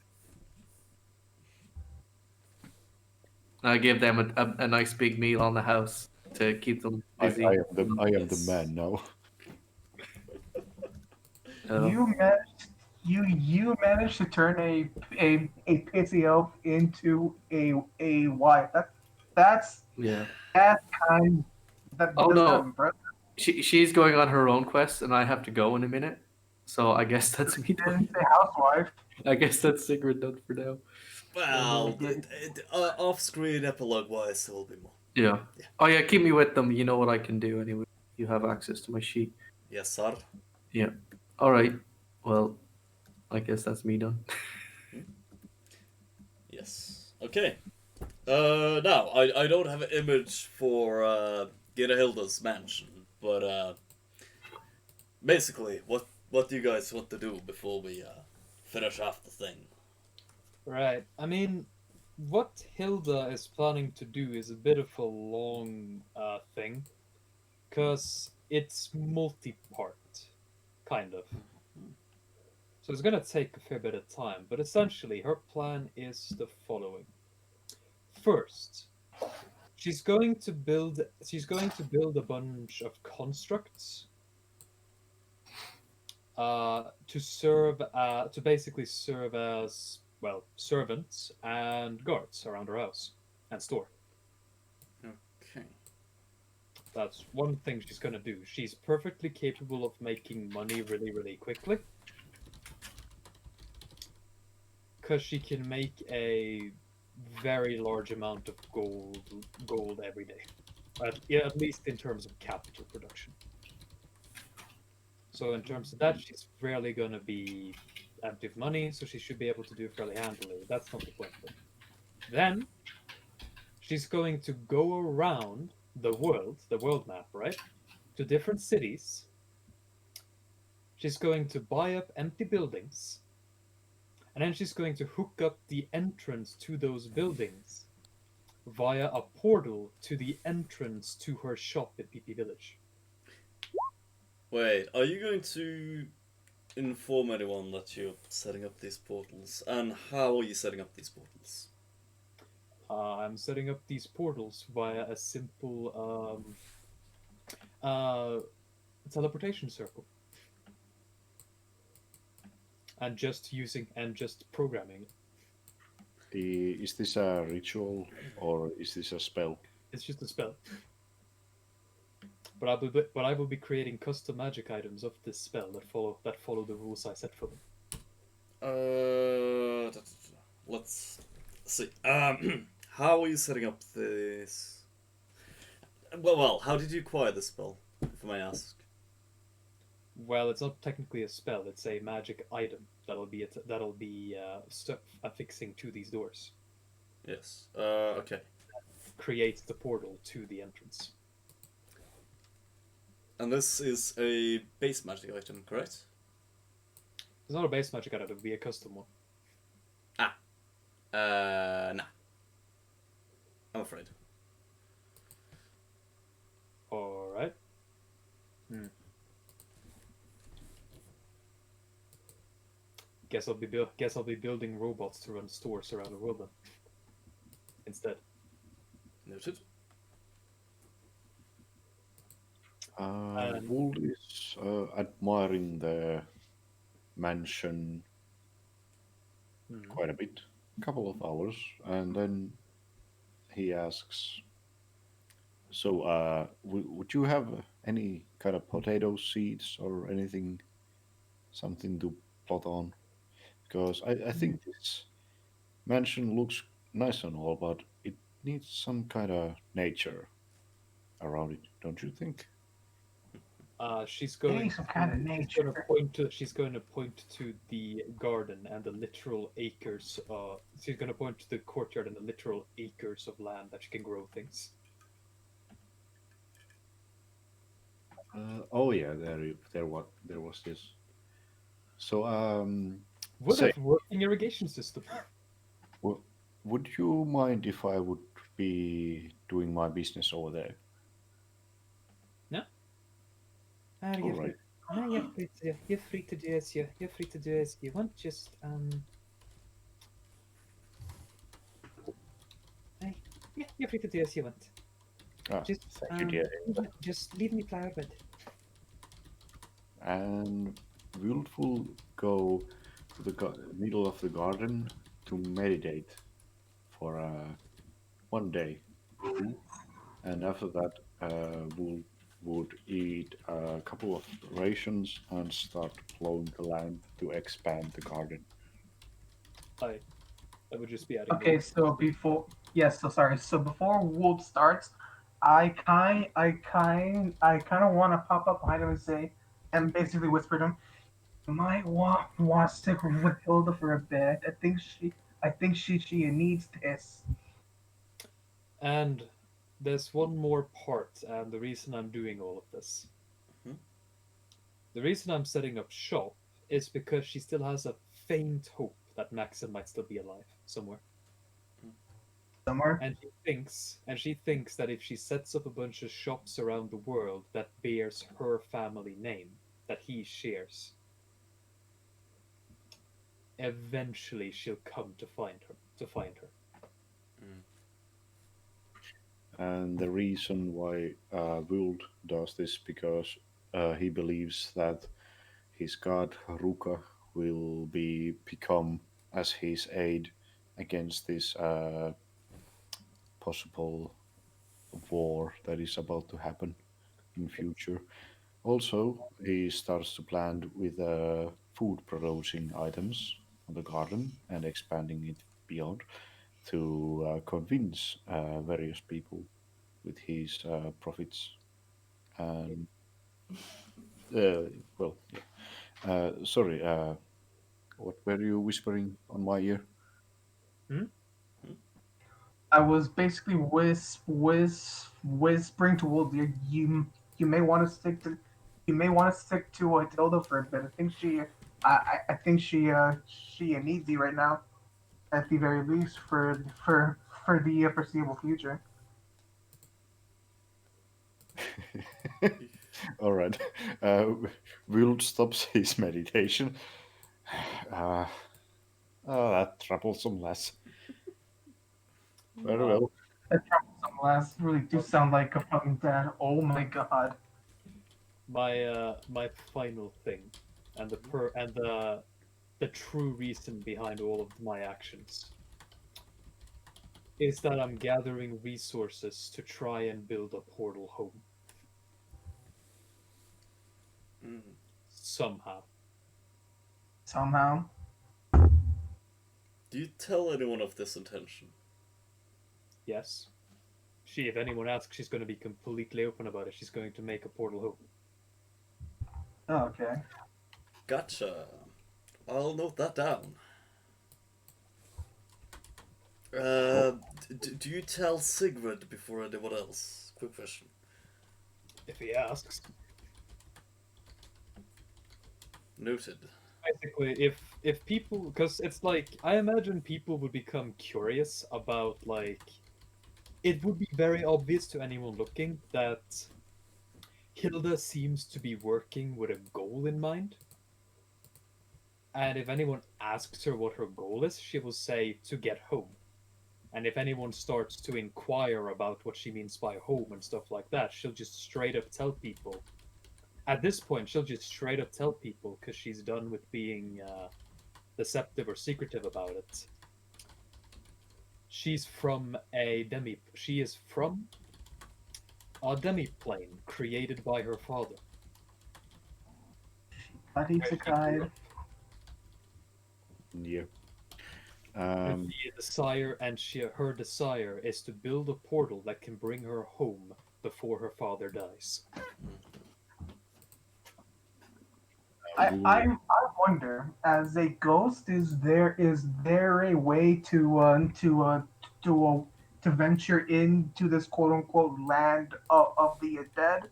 I give them a nice big meal on the house to keep them I busy. am the Yes. man now. You managed to turn a pixie elf into a wife. That's Yeah. kind. That's Oh, no. kind of impressive. She's going on her own quest, and I have to go in a minute. So I guess that's me done. Didn't say housewife. I guess that's Sigrid done for now. Well, off-screen epilogue-wise, there will be more. Yeah. Yeah. Oh yeah, keep me with them. You know what I can do anyway. You have access to my sheet. Yes, sir. All right. Well, I guess that's me done. Yes. Okay. Now, I don't have an image for Hilda's mansion, but basically, what do you guys want to do before we finish off the thing. Right. I mean, what Hilda is planning to do is a bit of a long thing, because it's multi-part, kind of. So it's gonna take a fair bit of time, but essentially her plan is the following. First, she's going to build a bunch of constructs to basically serve as, well, servants and guards around her house and store. Okay. That's one thing she's gonna do. She's perfectly capable of making money really, really quickly, because she can make a very large amount of gold every day. At least in terms of capital production. So in terms of that, she's rarely gonna be empty of money, so she should be able to do it fairly handily. That's not the point though. Then she's going to go around the world map, right? To different cities. She's going to buy up empty buildings, and then she's going to hook up the entrance to those buildings via a portal to the entrance to her shop in PP Village. Wait, are you going to inform anyone that you're setting up these portals? And how are you setting up these portals? I'm setting up these portals via a simple teleportation circle. And just programming it. Is this a ritual or is this a spell? It's just a spell. But I will be creating custom magic items of this spell that follow the rules I set for them. Let's see. How are you setting up this? Well, how did you acquire this spell, if I may ask? Well, it's not technically a spell; it's a magic item that'll be affixing to these doors. Yes. Okay. Creates the portal to the entrance. And this is a base magic item, correct? It's not a base magic item; it'll be a custom one. Nah. I'm afraid. All right. Guess I'll be building robots to run stores around the world then. Instead. Noted. Wool is admiring the mansion quite a bit, a couple of hours, and then he asks, "So, would you have any kind of potato seeds or anything, something to plot on? Because I think this mansion looks nice and all, but it needs some kind of nature around it, don't you think?" She's There going ain't some kind of nature. she's going to point to the garden and the literal acres. She's going to point to the courtyard and the literal acres of land that she can grow things. Oh yeah, there was this. So What say, a working irrigation system! would you mind if I would be doing my business over there? All You're right. free. No, you're free to do as you want. Just yeah, you're free to do as you want. Just Thank you, dear. just leave me flower bed. And Wilt will go to the middle of the garden to meditate for one day, and after that, Wool would eat a couple of rations and start plowing the land to expand the garden. I would just be adding. Okay, so before so before Wolf starts, I kind of want to pop up behind him and say, and basically whisper to him, "You might want to stick with Hilda for a bit. I think she needs this." And there's one more part, and the reason I'm doing all of this. Mhm. The reason I'm setting up shop is because she still has a faint hope that Maxim might still be alive somewhere. Somewhere. And she thinks that if she sets up a bunch of shops around the world that bears her family name that he shares, eventually she'll come to find her. And the reason why Vuld does this because he believes that his god Ruka will become as his aid against this possible war that is about to happen in future. Also, he starts to plan with food producing items on the garden and expanding it beyond to convince various people with his profits. And well, yeah. Sorry, what were you whispering on my ear? Hmm? I was basically whispering to Wold. You may want to stick to Tilda for a bit. I think she needs you right now, at the very least for the foreseeable future. All right. Uh, Will stops his meditation. Uh, that troublesome lass. Very well. That troublesome last really do sound like a fucking dad. Oh my god. My final thing, and the true reason behind all of my actions is that I'm gathering resources to try and build a portal home Mm. somehow. Somehow. Do you tell anyone of this intention? Yes. If anyone asks, she's going to be completely open about it. She's going to make a portal home. Oh, okay. Gotcha. I'll note that down. Do you tell Sigrid before anyone else? Quick question. If he asks. Noted. Basically, if people, because it's like I imagine people would become curious about like it would be very obvious to anyone looking that Hilda seems to be working with a goal in mind. And if anyone asks her what her goal is, she will say to get home. And if anyone starts to inquire about what she means by home and stuff like that, she'll just straight up tell people. At this point, she'll just straight up tell people because she's done with being deceptive or secretive about it. She is from a demi-plane created by her father. But he's a guy. Yeah. And her desire is to build a portal that can bring her home before her father dies. I wonder, as a ghost, is there a way to venture into this quote unquote land of the dead,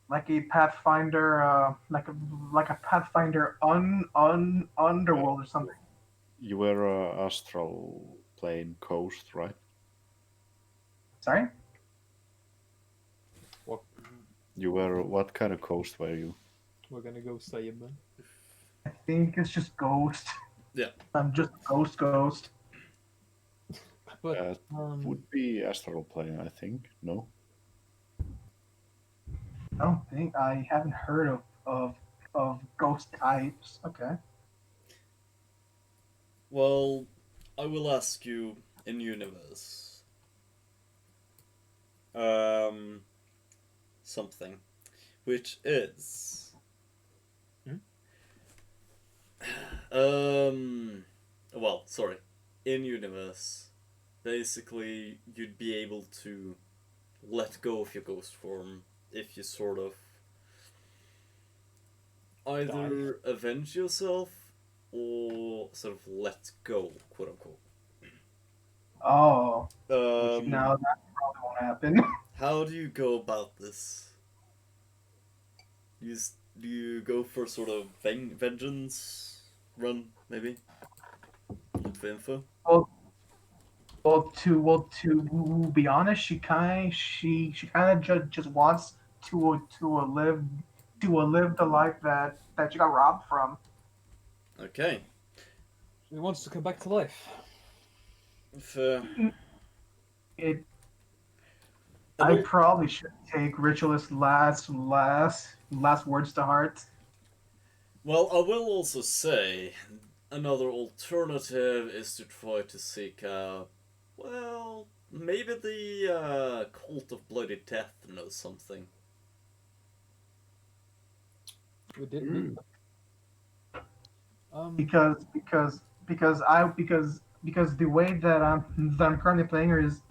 like a Pathfinder, like a Pathfinder underworld or something? You were a astral plane coast, right? Sorry. What? You were what kind of coast were you? We're gonna go say him then. I think it's just ghost. Yeah. I'm just ghost. But Would be astral plane, I think. No. I don't think I haven't heard of ghost types. Okay. Well, I will ask you in universe. Something, which is, well, sorry, in universe, basically you'd be able to let go of your ghost form if you sort of either avenge yourself or sort of let go, quote unquote. Oh, Um, no, that probably won't happen. How do you go about this? Do you go for sort of vengeance run, maybe? Look for info. To be honest, she kind of just wants to live the life that she got robbed from. Okay. He wants to come back to life. If, It. I I will, probably should take Ritualist's last words to heart. well, I will also say another alternative is to try to seek out. Well, maybe the Cult of Bloody Death knows something. We did Hmm. meet them. Because the way that I'm currently playing her is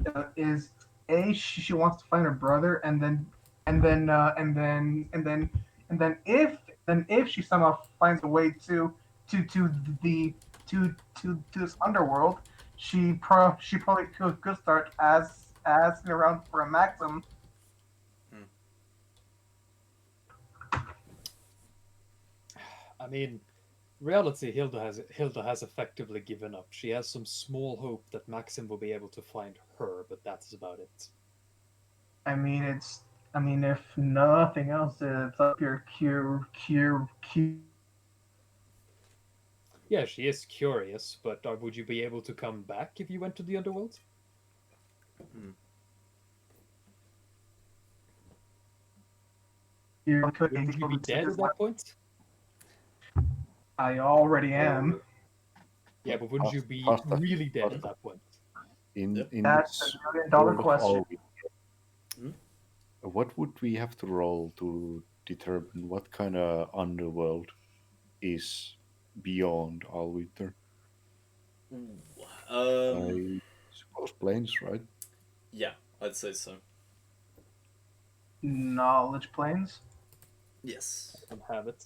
she wants to find her brother, and then if she somehow finds a way to the to this underworld, she probably could start asking around for a maxim. I mean, reality, Hilda has effectively given up. She has some small hope that Maxim will be able to find her, but that's about it. I mean, if nothing else, it's up your cure. Yeah, she is curious, but would you be able to come back if you went to the underworld? Wouldn't you be dead at that point? I already am. Yeah, but wouldn't you be Pasta- really dead pasta- at that point? In That's this a $1 million world of question. Alwynter, what would we have to roll to determine what kind of underworld is beyond Alwynter? I suppose planes, right? Yeah, I'd say so. Knowledge planes. Yes. I don't have it.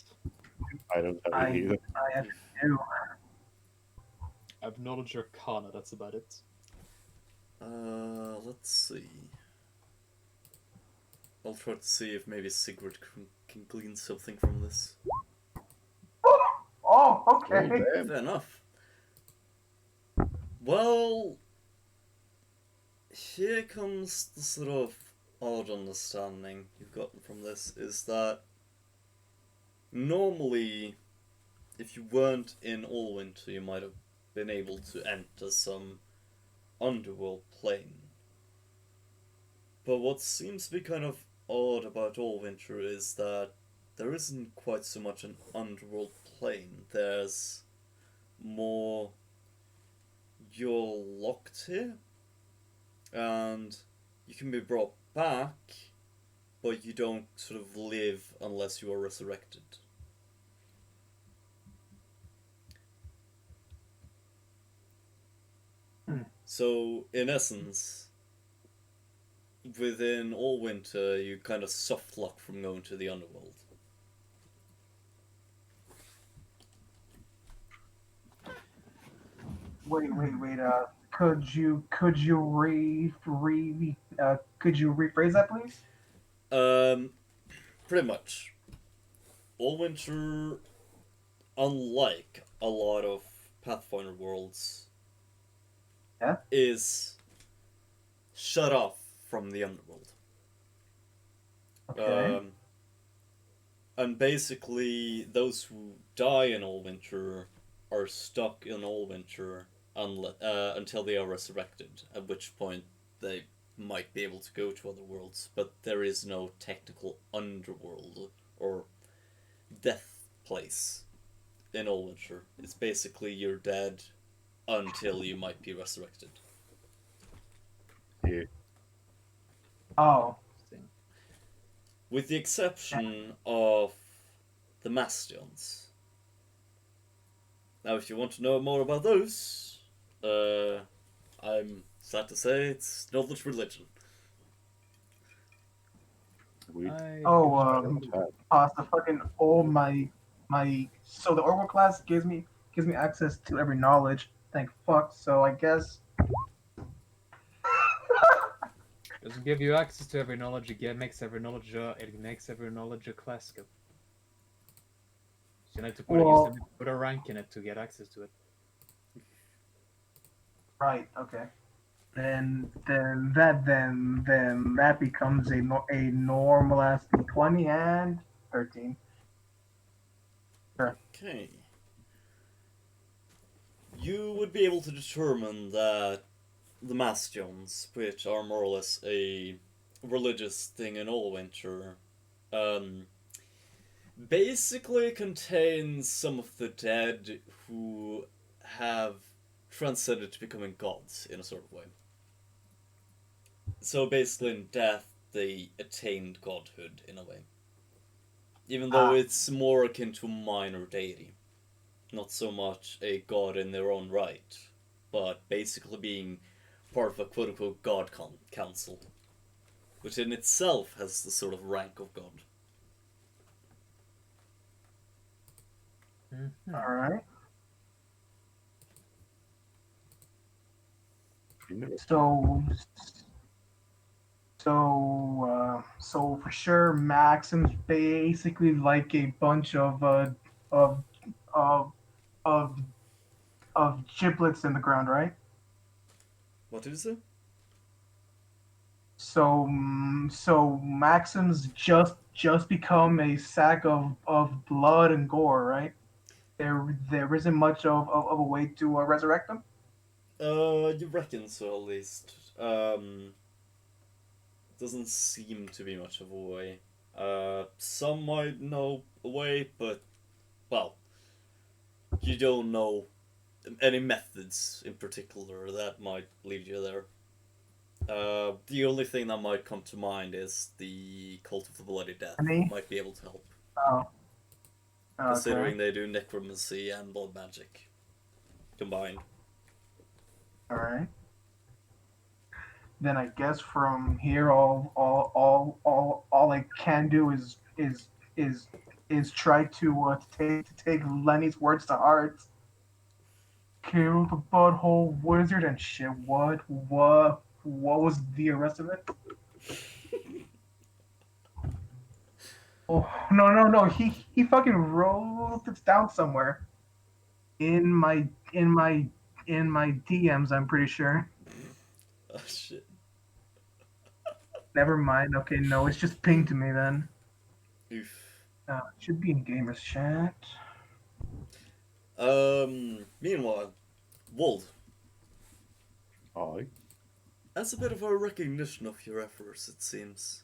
I don't have I it either. I have to do. I have knowledge arcana, that's about it. Let's see. I'll try to see if maybe Sigurd can glean something from this. Oh, okay. Oh, damn. Fair enough. Well, here comes the sort of odd understanding you've gotten from this is that normally, if you weren't in Allwinter, you might have been able to enter some underworld plane. But what seems to be kind of odd about Allwinter is that there isn't quite so much an underworld plane. There's more. You're locked here, and you can be brought back, but you don't sort of live unless you are resurrected. So, in essence, within Allwinter, you kind of soft lock from going to the underworld. Wait. Could you rephrase that, please? Pretty much. Allwinter, unlike a lot of Pathfinder worlds, Yeah. is shut off from the underworld. Okay. And basically, those who die in Allwinter are stuck in Allwinter until they are resurrected, at which point they might be able to go to other worlds, but there is no technical underworld or death place in Allwinter. It's basically you're dead until you might be resurrected. Yeah. Oh. With the exception of the Mastions. Now, if you want to know more about those, I'm sad to say it's knowledge religion. We Oh. don't have. Pasta fucking my. So the Oracle class gives me access to every knowledge. Thank fuck. So I guess. Doesn't give you access to every knowledge. It makes every knowledge a class skill. So you need to use Well, them, put a rank in it to get access to it. right. Okay. Then that becomes a normal ass D20 and 13. Sure. Okay. You would be able to determine that the Bastions, which are more or less a religious thing in Allwinter, um, basically contains some of the dead who have transcended to becoming gods in a sort of way. So basically, in death, they attained godhood in a way. Even though it's more akin to a minor deity. Not so much a god in their own right, but basically being part of a quote unquote god council, which in itself has the sort of rank of god. Mm-hmm. All right. So, so for sure, Maxim's basically like a bunch of of of of giblets in the ground, right? What did you say? So Maxim's just become a sack of blood and gore, right? There isn't much of a way to resurrect them. You reckon so at least. Doesn't seem to be much of a way. Some might know a way, but, well, you don't know any methods in particular that might lead you there. The only thing that might come to mind is the Cult of the Bloody Death Any? might be able to help, Oh, considering okay. they do necromancy and blood magic combined. All right. Then I guess from here, all I can do is try to take Lenny's words to heart. Kill the butthole wizard and shit. What was the rest of it? Oh no! He fucking wrote this down somewhere in my DMs. I'm pretty sure. Oh shit. Never mind. Okay, no, it's just pinged to me then. Oof. It should be in gamers chat. Meanwhile, Wold, Aye. as a bit of a recognition of your efforts, it seems.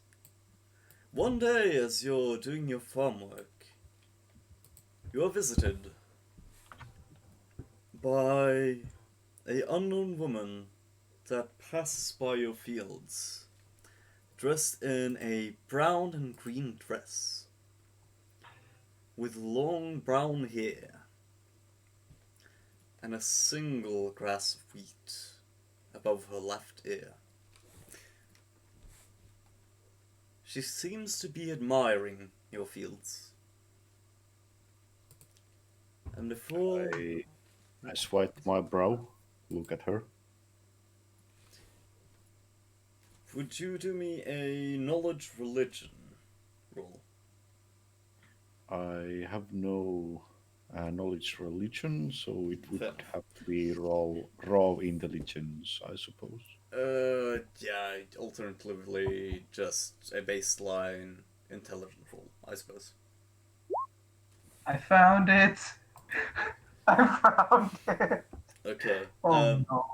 One day, as you're doing your farm work, you are visited by a unknown woman that passes by your fields, dressed in a brown and green dress, with long brown hair, and a single grass of wheat above her left ear. She seems to be admiring your fields. And before... I swipe my brow, look at her. Would you do me a knowledge religion roll? I have no knowledge religion, so it would Fair. have to be raw intelligence, I suppose. Yeah, alternatively just a baseline intelligence roll, I suppose. I found it. I found it. Okay, Oh no.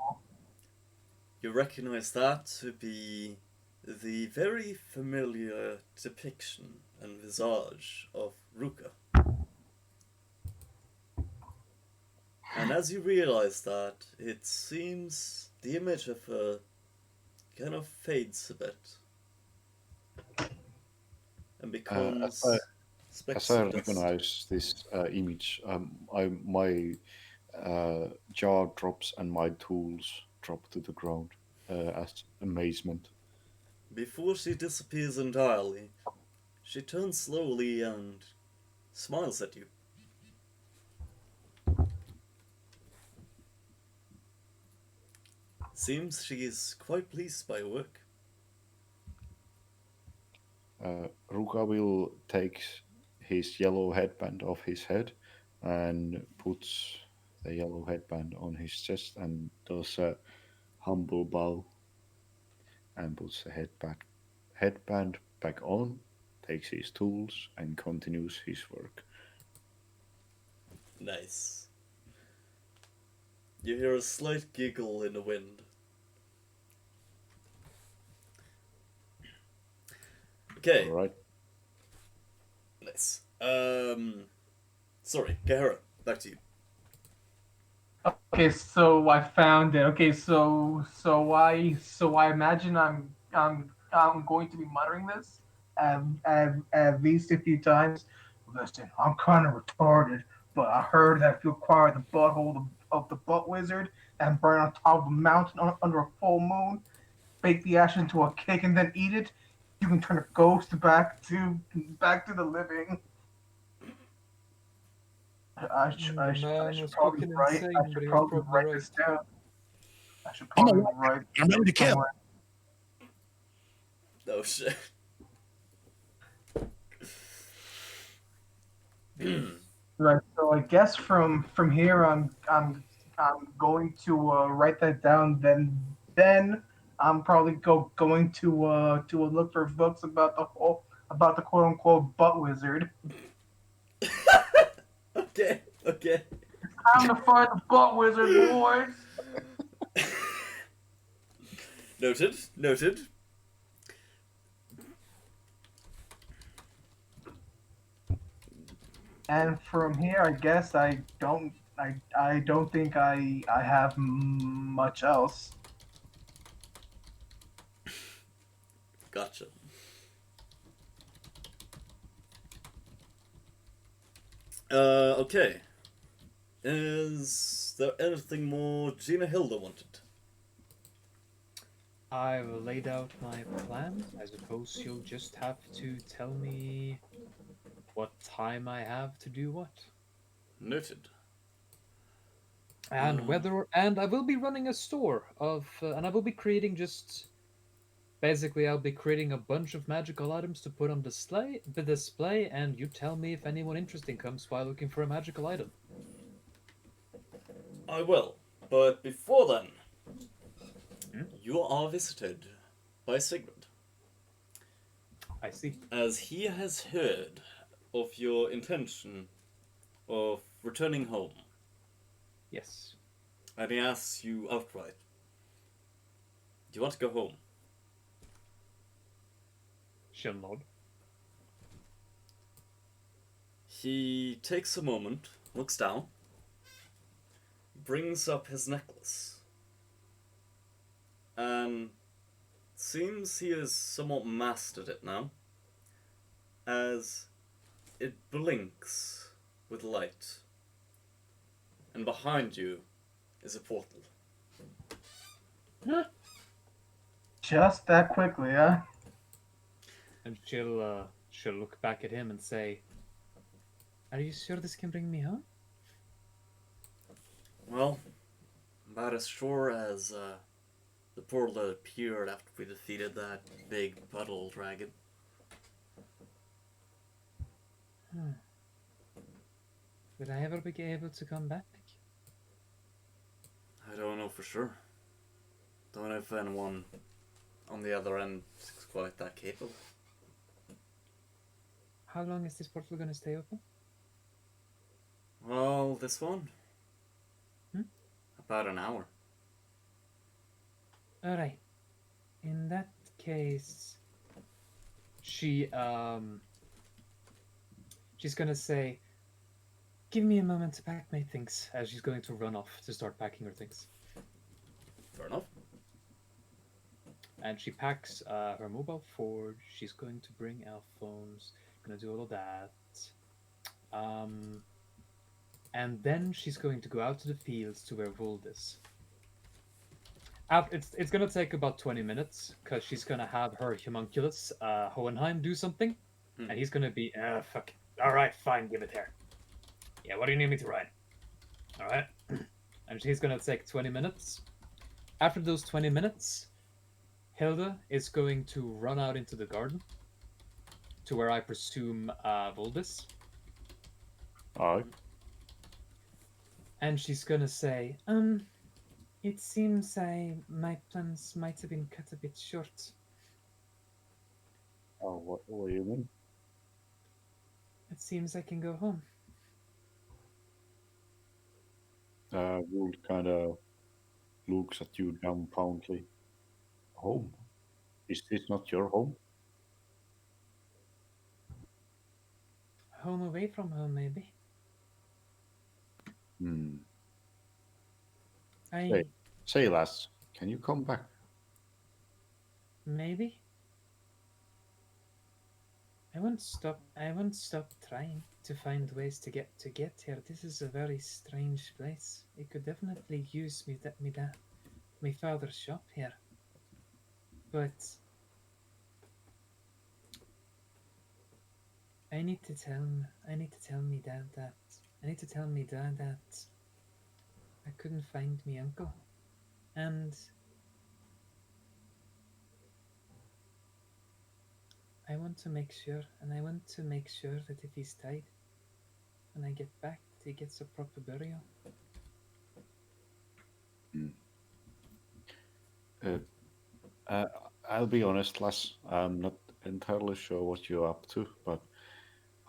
you recognize that to be the very familiar depiction and visage of Ruka. And as you realize that, it seems the image of her kind of fades a bit. And becomes As I recognize this image, my jaw drops and my tools drop to the ground as amazement. Before she disappears entirely, she turns slowly and smiles at you. Seems she is quite pleased by your work. Ruka will take his yellow headband off his head and puts the yellow headband on his chest and does a humble bow and puts the headband back on, takes his tools, and continues his work. Nice. You hear a slight giggle in the wind. Okay, All right. nice. Sorry, Kahara, back to you. Okay, so I found it. Okay, so I imagine I'm going to be muttering this at least a few times. Listen, I'm kind of retarded, but I heard that if you acquire the butthole of the butt wizard and burn on top of a mountain under a full moon, bake the ash into a cake and then eat it, you can turn a ghost back to the living. I Man should was probably fucking write. insane, I but should he was probably probably write right. this down. I should I'm probably awake. write I'm ready to kill. somewhere. Oh shit. Right. So I guess from here I'm going to write that down. Then I'm probably going to look for books about the quote unquote butt wizard. Okay, okay. Time to fight the butt wizard, boys. Noted, noted. And from here, I guess I don't think I have much else. Gotcha. Okay. Is there anything more Gina Hilda wanted? I've laid out my plan. I suppose you'll just have to tell me what time I have to do what. Noted. And and I will be running a store and I will be creating basically I'll be creating a bunch of magical items to put on display, and you tell me if anyone interesting comes while looking for a magical item. I will, but before then, you are visited by Sigmund, I see. as he has heard of your intention of returning home, Yes. and he asks you outright, do you want to go home? She'll nod. He takes a moment, looks down, brings up his necklace, and seems he has somewhat mastered it now, as it blinks with light, and behind you is a portal. Just that quickly, huh? And she'll look back at him and say, "Are you sure this can bring me home?" Well, about as sure as the portal that appeared after we defeated that big puddle dragon. Will I ever be able to come back? I don't know for sure. Don't know if anyone on the other end is quite that capable. How long is this portal gonna stay open? Well, this one? About an hour. Alright. In that case, She's gonna say, give me a moment to pack my things. as she's going to run off to start packing her things. Fair enough. And she packs her mobile forge. She's going to bring elf phones. Gonna do all of that. And then she's going to go out to the fields to where Vuld is. It's gonna take about 20 minutes because she's gonna have her homunculus Hohenheim do something, and he's gonna be fuck. All right, fine, give it here. Yeah, what do you need me to write? All right, and she's gonna take 20 minutes. After those 20 minutes, Hilda is going to run out into the garden to where I presume Vuld is. Alright. And she's gonna say, it seems my plans might have been cut a bit short. Oh, what do you mean? It seems I can go home. Would kind of looks at you dumbfoundedly. Home? Is this not your home? Home away from home, maybe. Hmm. Say, I say, lass, can you come back? maybe. I won't stop trying to find ways to get here. This is a very strange place. It could definitely use my father's shop here. But I need to tell me dad that I need to tell me dad that I couldn't find me uncle. And I want to make sure that if he's died, when I get back, that he gets a proper burial. Hmm. Uh, uh, I'll be honest, lass. I'm not entirely sure what you're up to, but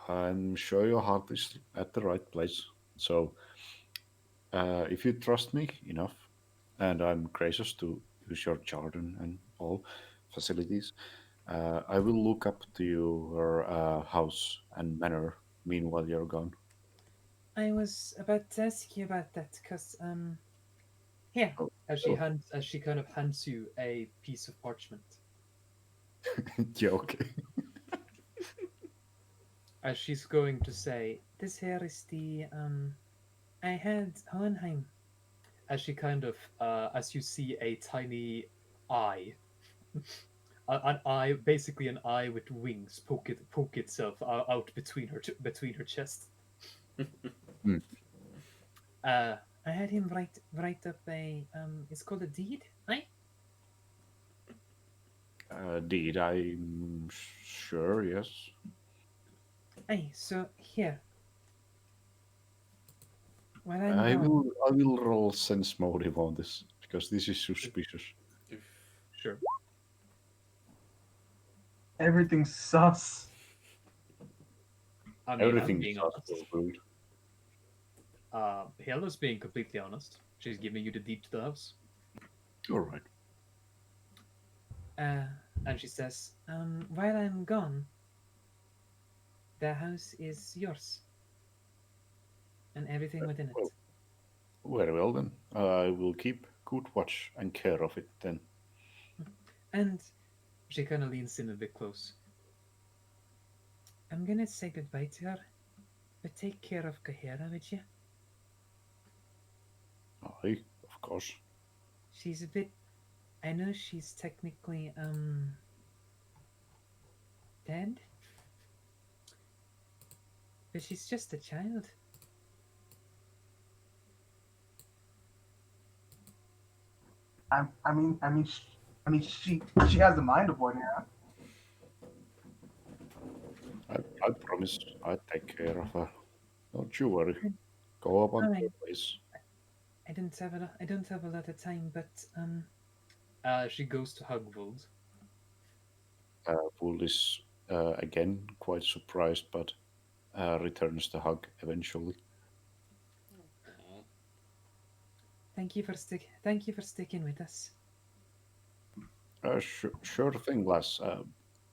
I'm sure your heart is at the right place. So, if you trust me enough, and I'm gracious to use your garden and all facilities, I will look up to your house and manor meanwhile you're gone. I was about to ask you about that, cause here, Oh, oh, as she kind of hands you a piece of parchment. yeah, okay. As she's going to say, this here is the I had Hohenheim. as she kind of as you see a tiny eye, an eye, basically an eye with wings, poke itself out between between her chest. Hmm. Uh, I had him write up a it's called a deed, right? Deed, I'm sure, yes. Aye, so here, while I'm I gone, will I will roll sense motive on this because this is suspicious. Sure. Everything's sus. I mean, I'm Everything being starts honest. to rude. Hela's being completely honest. She's giving you the deed to the house, All right. uh, and she says, while I'm gone, the house is yours and everything within Well, it. very well then. I will keep good watch and care of it then. And she kind of leans in a bit close. I'm gonna say goodbye to her, but take care of Kahira, would you? Aye, of course. She's a bit. I know she's technically dead, but she's just a child. She has the mind of one, yeah. I promise I take care of her. Don't you worry. Go about All your right. ways. I don't have a lot of time, but She goes to hug Wold. Wool is again quite surprised, but returns the hug eventually. thank you for sticking with us. Sure thing, lass.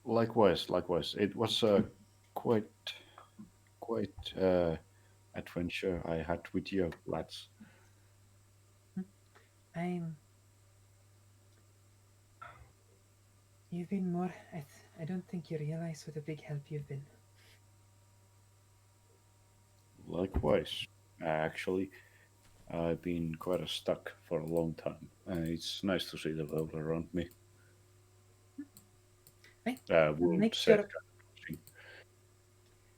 Likewise, likewise. It was quite quite adventure I had with you, lads. I'm. You've been more. I don't think you realize what a big help you've been. Likewise. Actually, I've been quite stuck for a long time. It's nice to see the world around me. Right? Wool Make said, sure.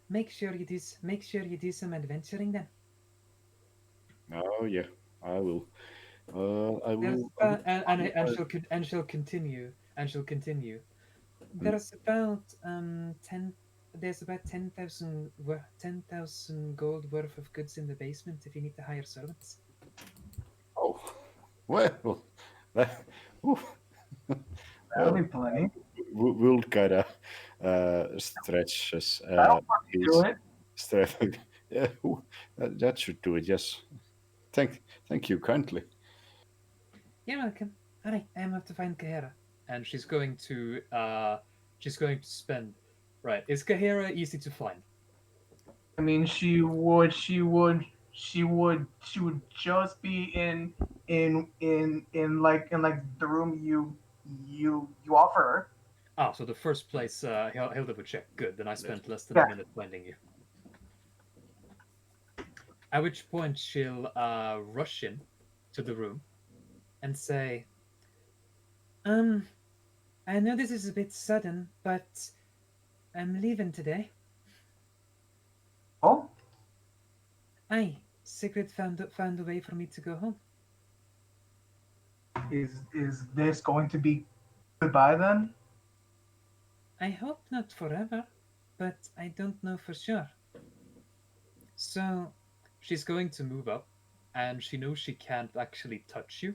Make sure you do some adventuring then. "Oh yeah, I will. I There's will. I will. about and she'll continue. Hmm? There's about 10. there's about 10,000 gold worth of goods in the basement if you need to hire servants. Oh, well, that, ooh, That'll well, be plenty. we'll kind of stretches That'll do his it. strength. Yeah, that should do it. Yes, thank you kindly. You're welcome. Alright, I'm off to find Kahera. And she's going to spend. Right, is Kahira easy to find? I mean, she would just be in like the room you offer her. Ah, so the first place he'll double check. Good, then I spent less than Yeah. a minute finding you. At which point she'll rush in to the room And say, I know this is a bit sudden, but I'm leaving today. Oh, Aye, Sigrid found a way for me to go home. is this going to be goodbye then? I hope not forever, but I don't know for sure. So, she's going to move up, and she knows she can't actually touch you.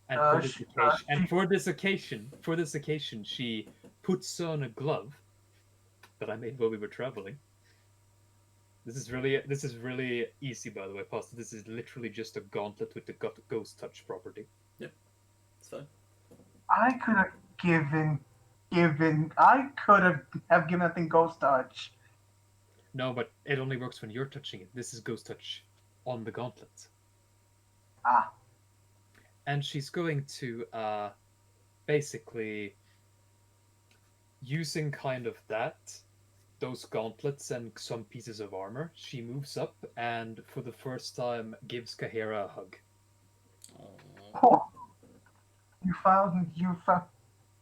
And for this occasion, she puts on a glove that I made while we were traveling. This is really easy, by the way, Pasta. This is literally just a gauntlet with the ghost touch property. It's fine. I could have have given that thing ghost touch. No, but it only works when you're touching it. This is ghost touch on the gauntlet. Ah, And she's going to basically using kind of those gauntlets and some pieces of armor, she moves up and for the first time gives Kahira a hug. oh,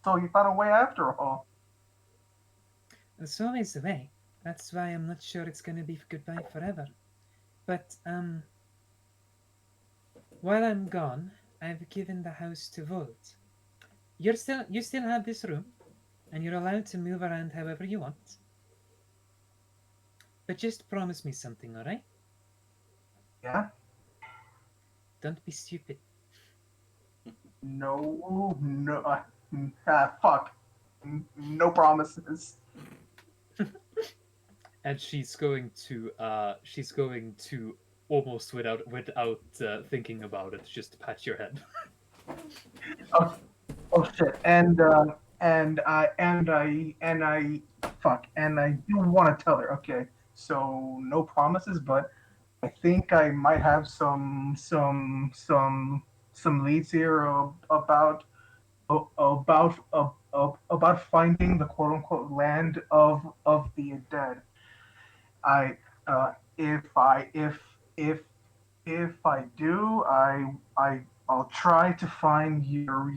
so you found a way after all. there's always a way. That's why I'm not sure it's gonna be goodbye forever. But, while I'm gone, I've given the house to Volt. You still have this room, and you're allowed to move around however you want. But just promise me something, alright? Yeah. Don't be stupid. No, fuck. No promises. And she's going to almost without thinking about it, just pat your head. Oh shit. And I do want to tell her. Okay, so no promises, but I think I might have some leads here about finding the quote unquote land of the dead. I if I if I do, I'll try to find your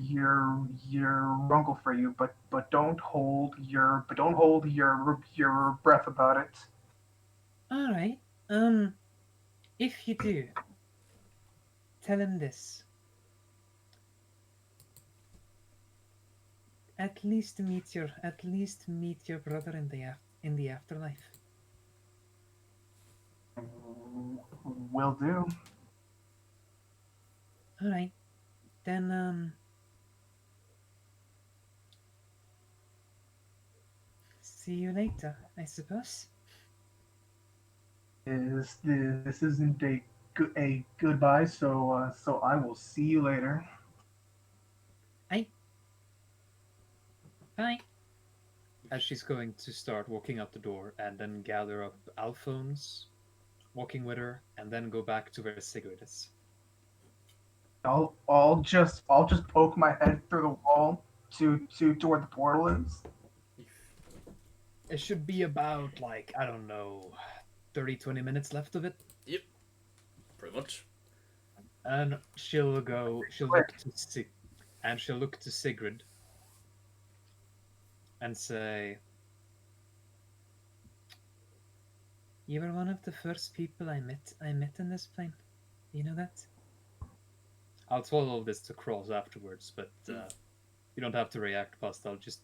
uncle for you, but don't hold your breath about it. Alright, if you do, tell him this. At least meet your brother in the afterlife. Will do. Alright. Then see you later, I suppose. This isn't a goodbye, so I will see you later. Bye. As she's going to start walking out the door and then gather up Alphonse, walking with her, and then go back to where Sigrid is. I'll just poke my head through the wall to where the portal is. It should be about, like, I don't know, 30-20 minutes left of it. Yep. Pretty much. And she'll look to Sigrid and say, You were one of the first people I met in this plane. You know that? I'll tell all of this to Cross afterwards, but you don't have to react, Past. This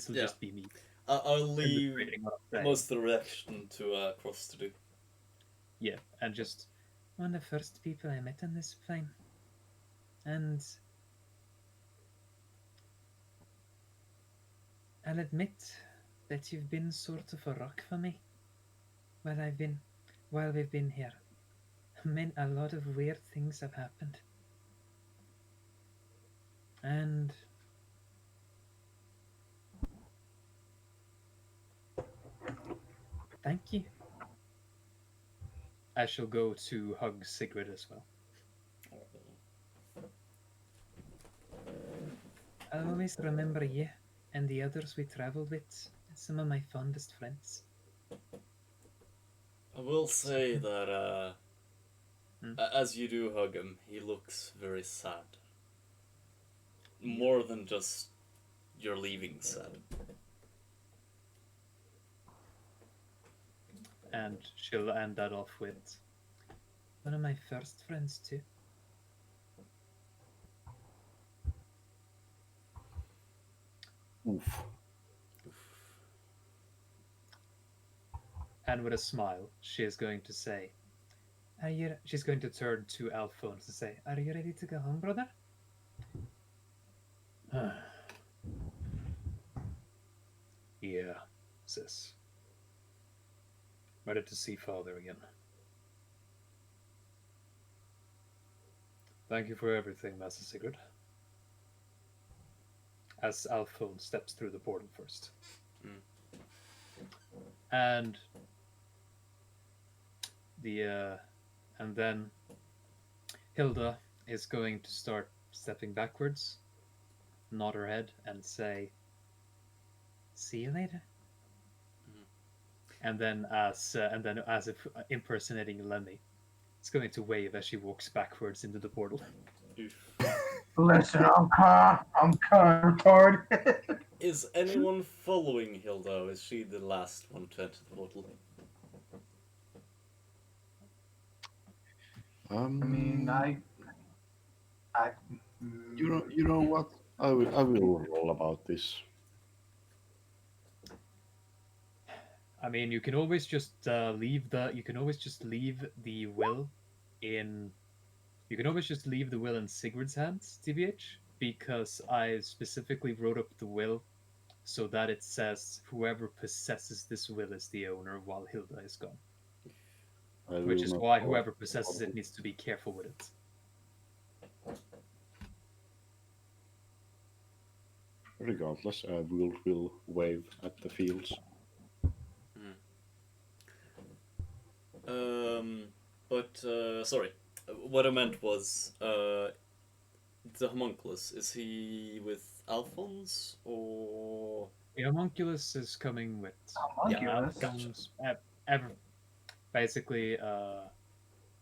will Yeah. just be me. I'll leave Illustrating what I'm saying. most of the reaction to Cross to do. Yeah, and just One of the first people I met on this plane. And I'll admit that you've been sort of a rock for me while we've been here. A lot of weird things have happened. And thank you. I shall go to hug Sigrid as well. I'll always remember you and the others we traveled with as some of my fondest friends. I will say that Hmm. as you do hug him, he looks very sad. More than just you're leaving sad. And she'll end that off with, One of my first friends, too. Oof. and with a smile, she is going to say, she's going to turn to Alphonse to say, Are you ready to go home, brother? yeah, sis. Ready to see father again. Thank you for everything, Master Sigurd. As Alphonse steps through the portal first. And and then Hilda is going to start stepping backwards, nod her head, and say, See you later. and then as if impersonating Lemmy, it's going to wave as she walks backwards into the portal. Listen, I'm kind of retarded. Is anyone following Hilda? Is she the last one to enter the portal? I mean, You know what? I will roll about this. I mean, you can always just leave the. You can always just leave the will in. You can always just leave the will in Sigurd's hands, TBH, because I specifically wrote up the will so that it says whoever possesses this will is the owner while Hilda is gone. Which is why whoever possesses it needs to be careful with it. Regardless, will wave at the fields. Sorry. What I meant was, the homunculus, is he with Alphonse, or... The homunculus is coming with Homunculus? Alphonse, basically,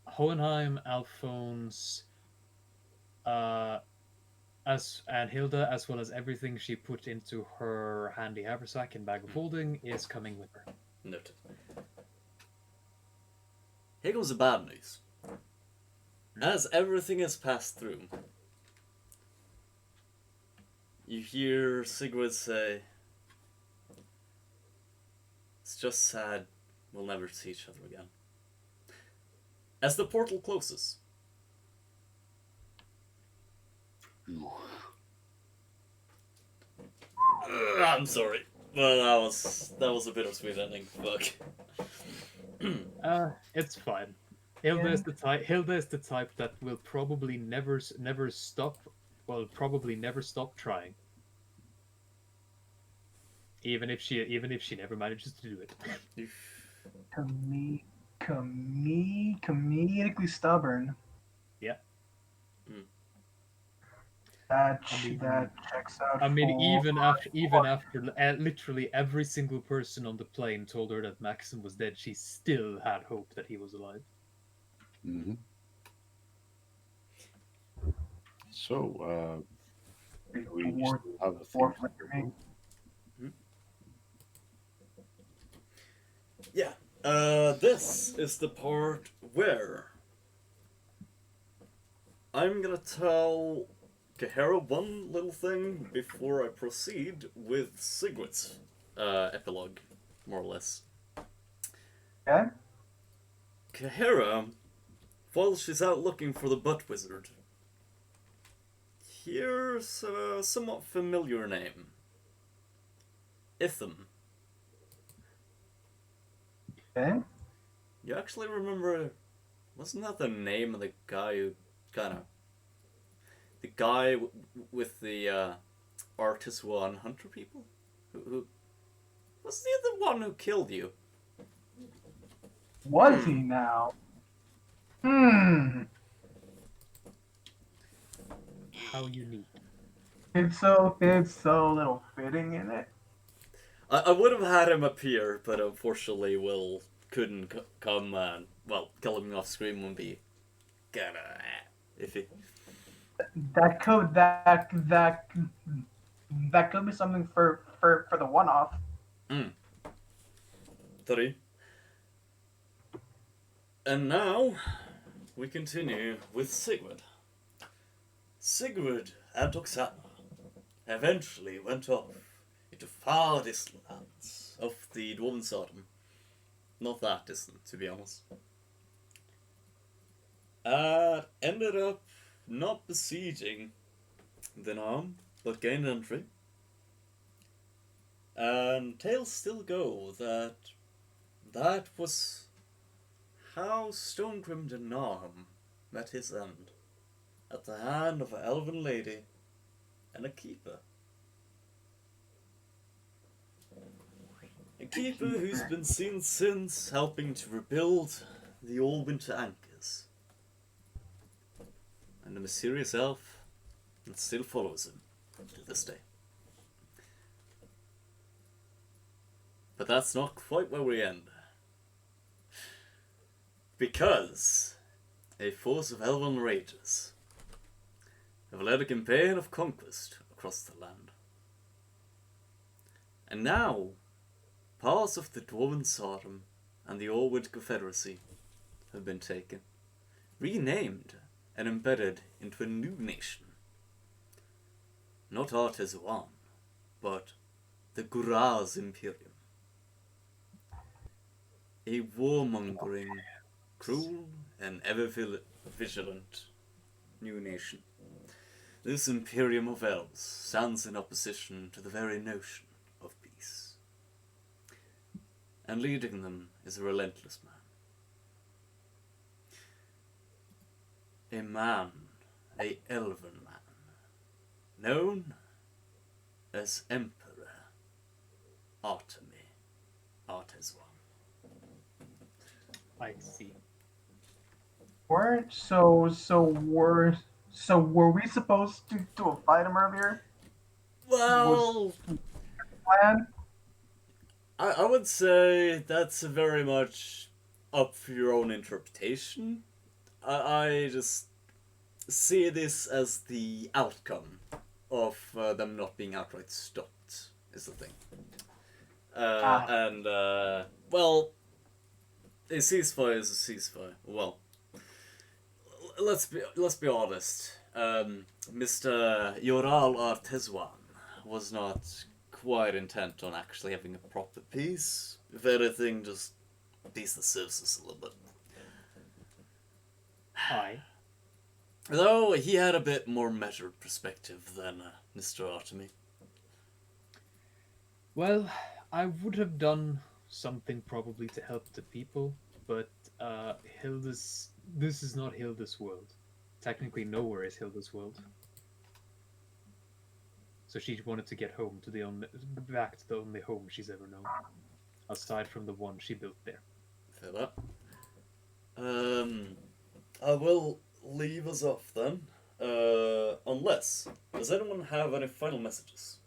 Hohenheim, Alphonse, and Hilda, as well as everything she put into her handy haversack and bag of holding, is coming with her. Noted. Here comes the bad news. As everything has passed through, you hear Sigurd say, "It's just sad we'll never see each other again." As the portal closes, I'm sorry. Well, that was a bit of sweet ending. Fuck. It's fine. Hilda is the type that will probably never stop. Well, probably never stop trying. Even if she never manages to do it. Comedically stubborn. Yeah. That checks out. I mean, for- even after literally every single person on the plane told her that Maxim was dead, she still had hope that he was alive. Mm-hmm. So, we War- still have a war thing. flickering. Yeah. This is the part where I'm gonna tell Kahara one little thing before I proceed with Sigurd's epilogue, more or less. Okay. Kahira, while she's out looking for the butt wizard, here's a somewhat familiar name. Itham. Okay. You actually remember, wasn't that the name of the guy who the guy with the Ar'Tezuan hunter people? Who was he the one who killed you? Was he now? How unique. It's so little fitting in it. I would have had him appear, but unfortunately Will couldn't come and, well, killing him off screen would be kinda iffy. That could be something for the one-off. 3. And now, we continue with Sigurd. Sigurd and Oksana eventually went off into far distant lands of the Dwarven Sodom. Not that distant, to be honest. And ended up not besieging the Narm, but gained entry. And tales still go that that was how Stonegrim de Narm met his end, at the hand of an elven lady and a keeper. A keeper who's been seen since helping to rebuild the Alwynter anchors. And a mysterious elf that still follows him to this day. But that's not quite where we end. Because a force of elven raiders have led a campaign of conquest across the land. And now, parts of the Dwarven Sodom and the Alwynter Confederacy have been taken, renamed and embedded into a new nation. Not Ar'Tezuan, but the Guraz Imperium. A warmongering, cruel, and ever-vigilant new nation. This Imperium of Elves stands in opposition to the very notion of peace. And leading them is a relentless man. A man, a elven man, known as Emperor Ar'Tezuan. I see. Were we supposed to fight him earlier? Well, Plan? I would say that's very much up for your own interpretation. I just see this as the outcome of them not being outright stopped, is the thing. And, well, a ceasefire is a ceasefire. Well, let's be honest. Mr. Yorall Ar'Tezuan was not quite intent on actually having a proper peace. If anything, just peace that serves us a little bit. Aye. Though he had a bit more measured perspective than Mr. Artemy. Well, I would have done something probably to help the people, but Hilda's. This is not Hilda's world. Technically, nowhere is Hilda's world. So she wanted to get home to back to the only home she's ever known, aside from the one she built there. Fair that. I will leave us off then. Unless, does anyone have any final messages?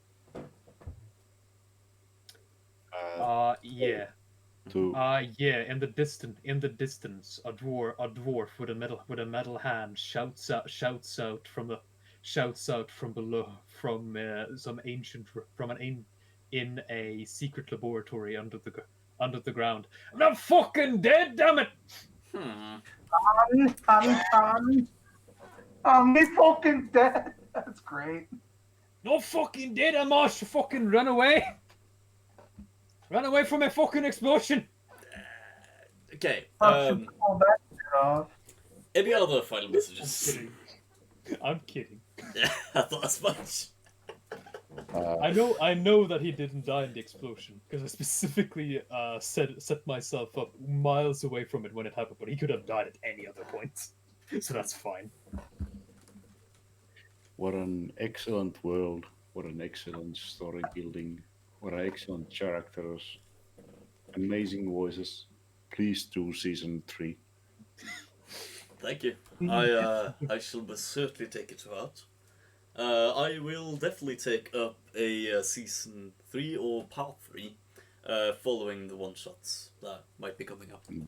Yeah. To Yeah. In the distance, a dwarf with a metal hand shouts out from below, from in a secret laboratory under the ground. I'm not fucking dead, damn it! He's fucking dead. That's great. No fucking dead, I must fucking run away. Run away from a fucking explosion! Okay. Should pull that shit off. Any other final I'm messages? kidding. I'm kidding. Yeah, I thought as much. I know that he didn't die in the explosion because I specifically set myself up miles away from it when it happened, but he could have died at any other point, so that's fine. What an excellent world. What an excellent story building. What an excellent characters. Amazing voices. Please do season 3. Thank you. I shall most certainly take it to heart. I will definitely take up a season 3 or part 3 following the one shots that might be coming up. Yeah.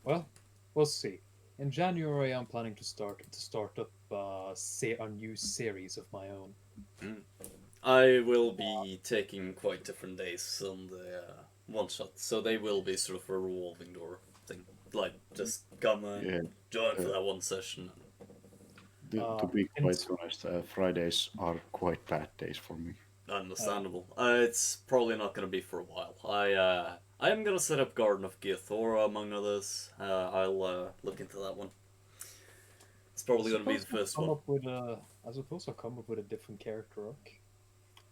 Well, we'll see. In January, I'm planning to start up a new series of my own. I will be taking quite different days on the one shot, so they will be sort of a revolving door thing. Like, just come and join for that one session. To be quite honest, Fridays are quite bad days for me. Understandable. It's probably not going to be for a while. I am going to set up Garden of Geothora, among others. I'll look into that one. It's probably going to be the first one. I suppose I'll come up with a different character arc.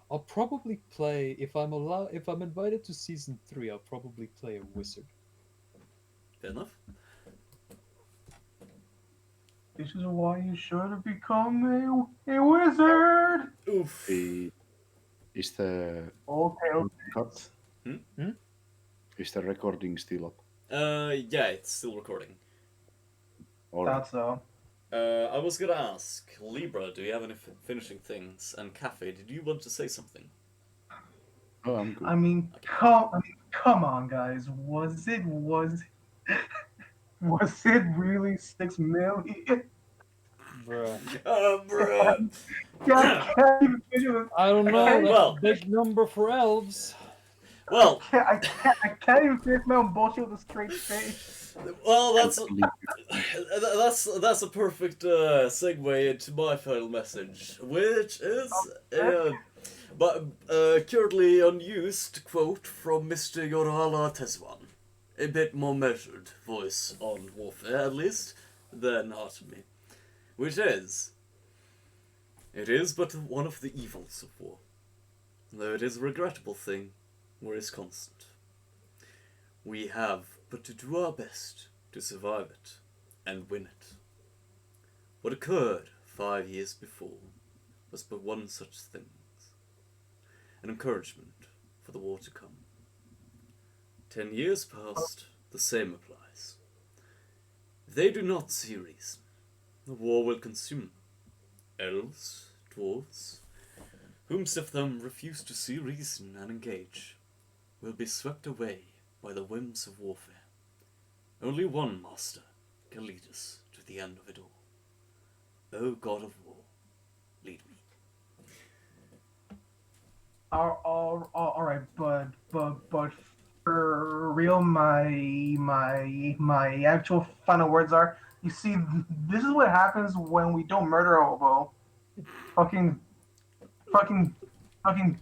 I'll probably play, if I'm invited to season 3, I'll probably play a wizard. Fair enough. This is why you should have become a wizard. Oof. Is the Okay. cut? Hmm? Is the recording still up? Yeah, it's still recording. Thought so. I was gonna ask, Libra, do you have any finishing things? And Cafe, did you want to say something? Oh, I'm good. I mean, come on, guys. Was it really 6 million? Bruh. Bruh. Yeah, I can't even finish it. I don't know, Okay. that's Well. a big number for elves. Well, I can't even finish my own bullshit with a straight face. well, that's a perfect segue into my final message, which is currently unused quote from Mr. Yorall Ar'Tezuan. A bit more measured voice on warfare, at least, than Artemy. Which is, it is but one of the evils of war, though it is a regrettable thing, war is constant. We have but to do our best to survive it and win it. What occurred 5 years before was but one such thing, an encouragement for the war to come. 10 years past, the same applies. If they do not see reason, the war will consume them. Elves, dwarves, whomst of them refuse to see reason and engage, will be swept away by the whims of warfare. Only one master can lead us to the end of it all. O God of war, lead me. All right, but for real, my actual final words are: you see, this is what happens when we don't murder a hobo. Fucking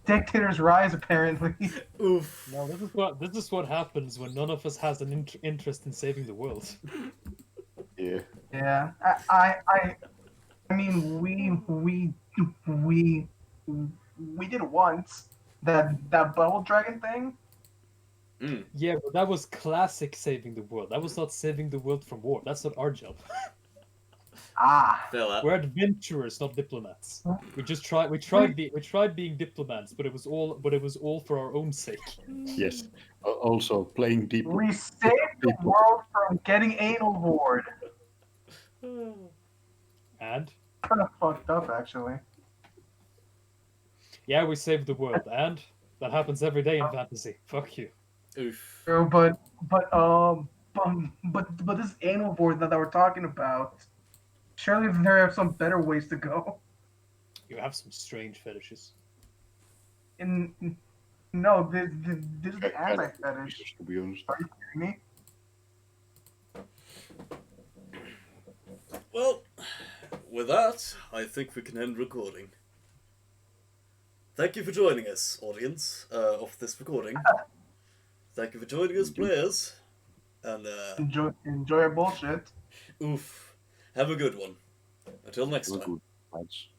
dictators rise, apparently. Oof. No, this is what happens when none of us has an interest in saving the world. Yeah. Yeah, I mean, we did once that bubble dragon thing. Yeah, but that was classic saving the world. That was not saving the world from war. That's not our job. Feel that. We're adventurers, not diplomats. We tried being diplomats, but it was all for our own sake. Yes. Also, playing deep. We saved the world from getting anal bored. And Kind of fucked up, actually. yeah, we saved the world, and that happens every day in fantasy. Fuck you. Oof. But this anal board that we're talking about. Surely there are some better ways to go. You have some strange fetishes. No, this is the anti-fetish. To be honest. Are you kidding me? Well, with that, I think we can end recording. thank you for joining us, audience, of this recording. Thank you for joining us, players. And, Enjoy your bullshit. oof. Have a good one. Until next Have a time. good match.